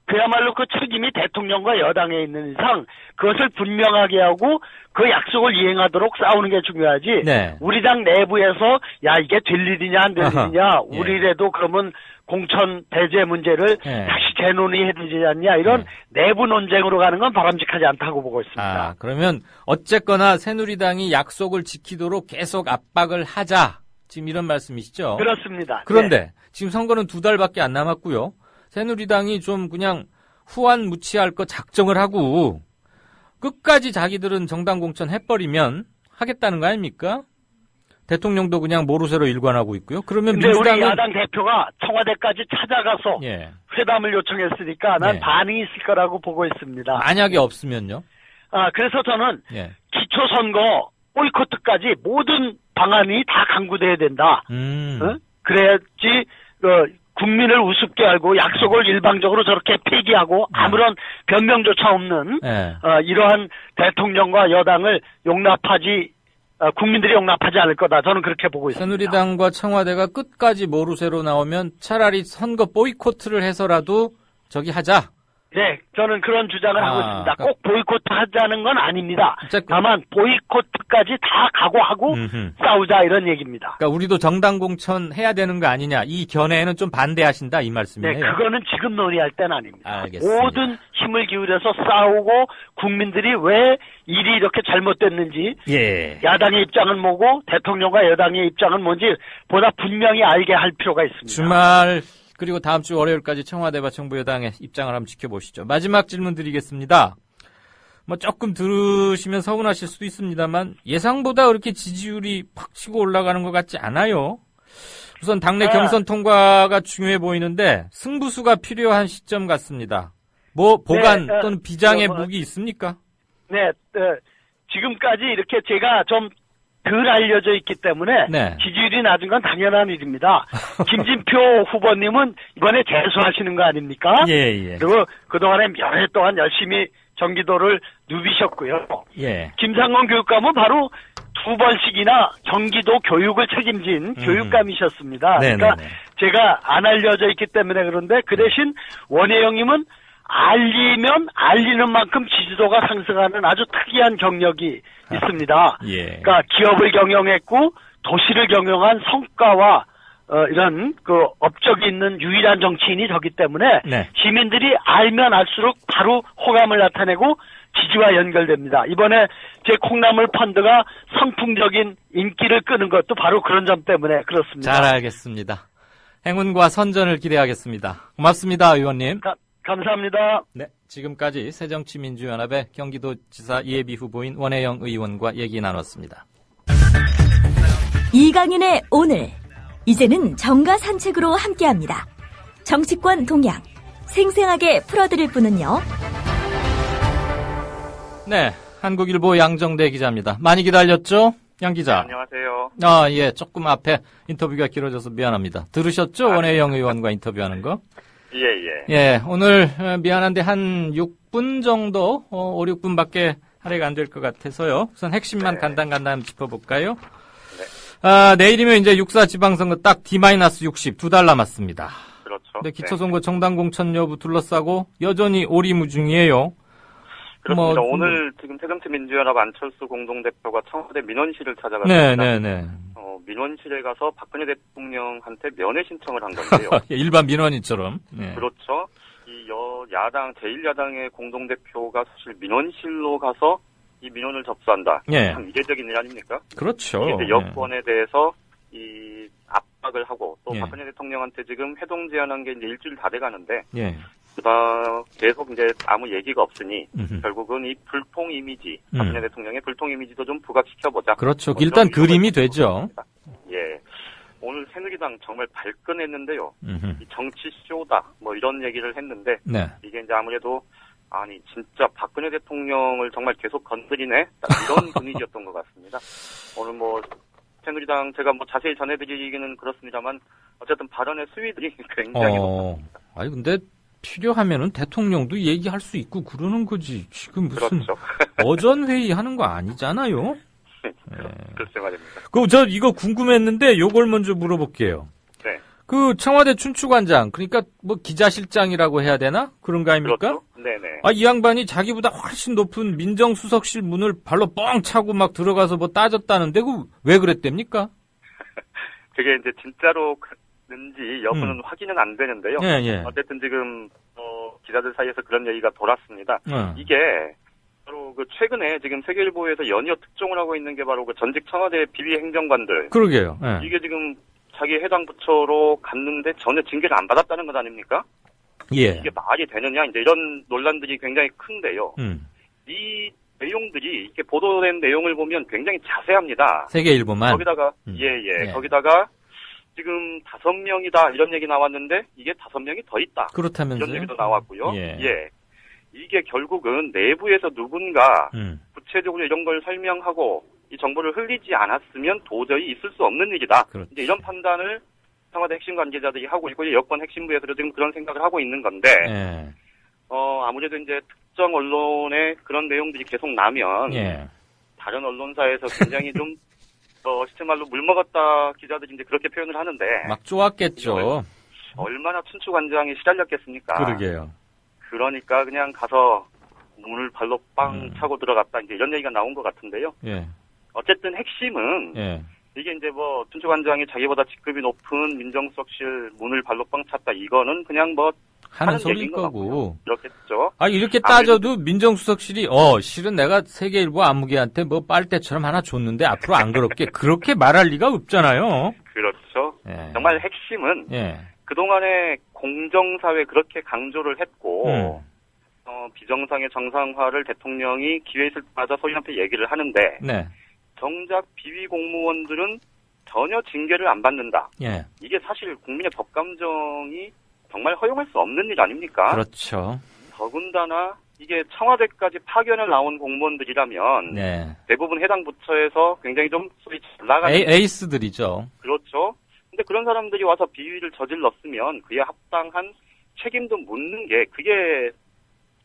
그야말로 그 책임이 대통령과 여당에 있는 이상 그것을 분명하게 하고 그 약속을 이행하도록 싸우는 게 중요하지. 네. 우리 당 내부에서 이게 될 일이냐 안 될 일이냐. 예. 우리라도 그러면 공천 배제 문제를 다시 재논의해야 되지 않냐. 이런 내부 논쟁으로 가는 건 바람직하지 않다고 보고 있습니다. 그러면 어쨌거나 새누리당이 약속을 지키도록 계속 압박을 하자. 지금 이런 말씀이시죠? 그렇습니다. 그런데 지금 선거는 2달밖에 안 남았고요. 새누리당이 좀 그냥 후안무치할 거 작정을 하고 끝까지 자기들은 정당 공천 해버리면 하겠다는 거 아닙니까? 대통령도 그냥 모르쇠로 일관하고 있고요. 그러면 근데 민주당은 우리 야당 대표가 청와대까지 찾아가서 회담을 요청했으니까 난 반응이 있을 거라고 보고 있습니다. 만약에 없으면요? 그래서 저는 기초선거 보이콧까지 모든 방안이 다 강구돼야 된다. 그래야지 국민을 우습게 알고 약속을 일방적으로 저렇게 폐기하고 아무런 변명조차 없는 이러한 대통령과 여당을 국민들이 용납하지 않을 거다. 저는 그렇게 보고 있습니다. 새누리당과 청와대가 끝까지 모르쇠로 나오면 차라리 선거 보이콧을 해서라도 하자. 네, 저는 그런 주장을 하고 있습니다. 꼭 보이콧 하자는 건 아닙니다. 다만 보이콧까지 다 각오하고 싸우자 이런 얘기입니다. 그러니까 우리도 정당 공천 해야 되는 거 아니냐. 이 견해에는 좀 반대하신다 이 말씀이네요. 네, 그거는 지금 논의할 때는 아닙니다. 알겠습니다. 모든 힘을 기울여서 싸우고 국민들이 왜 일이 이렇게 잘못됐는지 야당의 입장은 뭐고 대통령과 여당의 입장은 뭔지 보다 분명히 알게 할 필요가 있습니다. 주말 그리고 다음 주 월요일까지 청와대와 정부 여당의 입장을 한번 지켜보시죠. 마지막 질문 드리겠습니다. 조금 들으시면 서운하실 수도 있습니다만 예상보다 그렇게 지지율이 팍 치고 올라가는 것 같지 않아요. 우선 당내 경선 통과가 중요해 보이는데 승부수가 필요한 시점 같습니다. 보관 또는 비장의 무기 있습니까? 네, 지금까지 이렇게 제가 좀 덜 알려져 있기 때문에 지지율이 낮은 건 당연한 일입니다. 김진표 후보님은 이번에 재수하시는 거 아닙니까? 그리고 그동안에 여러 해 동안 열심히 경기도를 누비셨고요. 김상곤 교육감은 바로 2번씩이나 경기도 교육을 책임진 교육감이셨습니다. 그러니까 제가 안 알려져 있기 때문에 그런데 그 대신 원혜영님은 알리면 알리는 만큼 지지도가 상승하는 아주 특이한 경력이 있습니다. 그러니까 기업을 경영했고 도시를 경영한 성과와 이런 업적이 있는 유일한 정치인이 저기 때문에 시민들이 알면 알수록 바로 호감을 나타내고 지지와 연결됩니다. 이번에 제 콩나물 펀드가 선풍적인 인기를 끄는 것도 바로 그런 점 때문에 그렇습니다. 잘 알겠습니다. 행운과 선전을 기대하겠습니다. 고맙습니다, 의원님. 감사합니다. 네, 지금까지 새정치민주연합의 경기도지사 예비 후보인 원혜영 의원과 얘기 나눴습니다. 이강윤의 오늘, 이제는 정가 산책으로 함께합니다. 정치권 동향, 생생하게 풀어드릴 분은요. 네, 한국일보 양정대 기자입니다. 많이 기다렸죠? 양 기자. 네, 안녕하세요. 예. 조금 앞에 인터뷰가 길어져서 미안합니다. 들으셨죠? 원혜영 의원과 인터뷰하는 거? 예. 오늘 미안한데 한 6분 정도, 5, 6분밖에 할애가 안 될 것 같아서요. 우선 핵심만 간단간단 짚어볼까요? 네. 내일이면 이제 6.4 지방선거 딱 D-60, 2달 남았습니다. 그렇죠. 근데 기초선거 정당 공천 여부 둘러싸고 여전히 오리무중이에요. 그렇습니다. 오늘 지금 새정치민주연합 안철수 공동대표가 청와대 민원실을 찾아갔습니다. 네네네. 민원실에 가서 박근혜 대통령한테 면회 신청을 한 건데요. 일반 민원인처럼. 네. 그렇죠. 이 야당, 제1야당의 공동대표가 사실 민원실로 가서 이 민원을 접수한다. 예. 참 이례적인 일 아닙니까? 그렇죠. 이제 여권에 대해서 이 압박을 하고 또 예. 박근혜 대통령한테 지금 회동 제안한 게 이제 일주일 다 돼가는데 예. 계속 이제 아무 얘기가 없으니 결국은 이 불통 이미지, 박근혜 대통령의 불통 이미지도 좀 부각시켜보자. 그렇죠. 일단 그림이 되죠. 예. 오늘 새누리당 정말 발끈했는데요. 이 정치쇼다 뭐 이런 얘기를 했는데 네. 이게 이제 아무래도 아니 진짜 박근혜 대통령을 정말 계속 건드리네 이런 분위기였던 것 같습니다. 오늘 뭐 새누리당 제가 뭐 자세히 전해드리기는 그렇습니다만 어쨌든 발언의 수위들이 굉장히 높습니다. 아니 근데 필요하면은 대통령도 얘기할 수 있고 그러는 거지. 지금 무슨 그렇죠. 어전 회의 하는 거 아니잖아요. 글쎄 말입니다. 저 이거 궁금했는데 요걸 먼저 물어볼게요. 네. 그 청와대 춘추관장, 그러니까 뭐 기자실장이라고 해야 되나? 그런 거 아닙니까? 그렇죠. 네네. 이 양반이 자기보다 훨씬 높은 민정수석실 문을 발로 뻥 차고 막 들어가서 뭐 따졌다는데 왜 그랬답니까? 그게 이제 진짜로 그런지 여부는 확인은 안 되는데요. 예. 어쨌든 지금 기자들 사이에서 그런 얘기가 돌았습니다. 이게 바로 그 최근에 지금 세계일보에서 연이어 특종을 하고 있는 게 바로 그 전직 청와대 비위 행정관들. 그러게요. 이게 지금 자기 해당 부처로 갔는데 전혀 징계를 안 받았다는 것 아닙니까? 예. 이게 말이 되느냐 이제 이런 논란들이 굉장히 큰데요. 이 내용들이 이렇게 보도된 내용을 보면 굉장히 자세합니다. 세계일보만. 거기다가 거기다가 지금 5명이다 이런 얘기 나왔는데 이게 5명이 더 있다. 그렇다면서요? 이런 얘기도 나왔고요. 예. 이게 결국은 내부에서 누군가 구체적으로 이런 걸 설명하고 이 정보를 흘리지 않았으면 도저히 있을 수 없는 일이다. 그렇죠. 이제 이런 판단을 청와대 핵심 관계자들이 하고 있고 여권 핵심부에서도 지금 그런 생각을 하고 있는 건데 아무래도 이제 특정 언론에 그런 내용들이 계속 나면 다른 언론사에서 굉장히 좀 시체말로 물 먹었다 기자들이 이제 그렇게 표현을 하는데 막 좋았겠죠. 얼마나 춘추관장이 시달렸겠습니까? 그러게요. 그러니까 그냥 가서 문을 발로 빵 차고 들어갔다 이제 이런 얘기가 나온 것 같은데요. 예. 어쨌든 핵심은 이게 이제 뭐 춘추관장이 자기보다 직급이 높은 민정수석실 문을 발로 빵 찼다 이거는 그냥 뭐 하는 소리일 거고. 그렇겠죠. 이렇게 따져도 민정수석실이 실은 내가 세계일보 안무개한테 뭐 빨대처럼 하나 줬는데 앞으로 안 그렇게 말할 리가 없잖아요. 그렇죠. 정말 핵심은 그동안에 공정사회 그렇게 강조를 했고 비정상의 정상화를 대통령이 기회 있을 때마다 소인한테 얘기를 하는데 정작 비위 공무원들은 전혀 징계를 안 받는다. 이게 사실 국민의 법감정이 정말 허용할 수 없는 일 아닙니까? 그렇죠. 더군다나 이게 청와대까지 파견을 나온 공무원들이라면 대부분 해당 부처에서 굉장히 좀 소위 잘 나가는 에이스들이죠. 그렇죠. 근데 그런 사람들이 와서 비위를 저질렀으면 그에 합당한 책임도 묻는 게 그게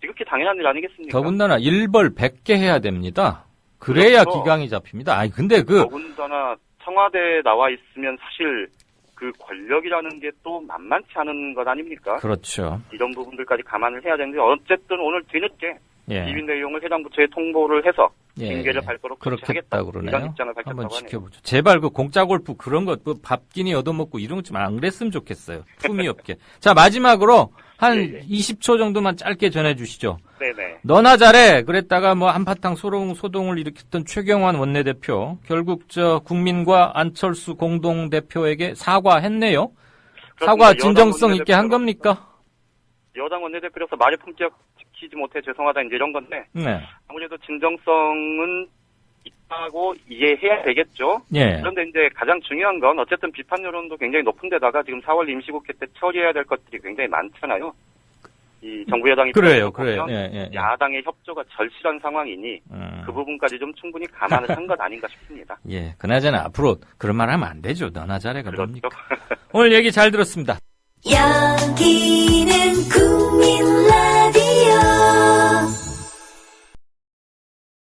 지극히 당연한 일 아니겠습니까? 더군다나 일벌 100개 해야 됩니다. 그래야 그렇죠. 기강이 잡힙니다. 근데 더군다나 청와대에 나와 있으면 사실 그 권력이라는 게 또 만만치 않은 것 아닙니까? 그렇죠. 이런 부분들까지 감안을 해야 되는데 어쨌든 오늘 뒤늦게 비위 내용을 해당 부처에 통보를 해서 징계를 발표로 그렇겠다 그러네요. 이런 입장을 밝혔다고 한번 하네요. 지켜보죠. 제발 그 공짜 골프 그런 것 밥끼니 얻어먹고 이런 거 좀 안 그랬으면 좋겠어요. 품이 없게. 자 마지막으로 한 20초 정도만 짧게 전해주시죠. 네네. 너나 잘해 그랬다가 뭐 한바탕 소동을 일으켰던 최경환 원내대표 결국 국민과 안철수 공동대표에게 사과했네요. 사과 진정성 있게 한 겁니까? 여당 원내대표로서 말의 품격 지키지 못해 죄송하다 이제 이런 건데 아무래도 진정성은 있다고 이해해야 되겠죠. 그런데 이제 가장 중요한 건 어쨌든 비판 여론도 굉장히 높은 데다가 지금 4월 임시국회 때 처리해야 될 것들이 굉장히 많잖아요. 이 정부 여당이 그래요. 야당의 협조가 절실한 상황이니 그 부분까지 좀 충분히 감안을 한 것 아닌가 싶습니다. 예, 그나저나 앞으로 그런 말 하면 안 되죠. 너나 잘해 그럽니까? 오늘 얘기 잘 들었습니다. 여기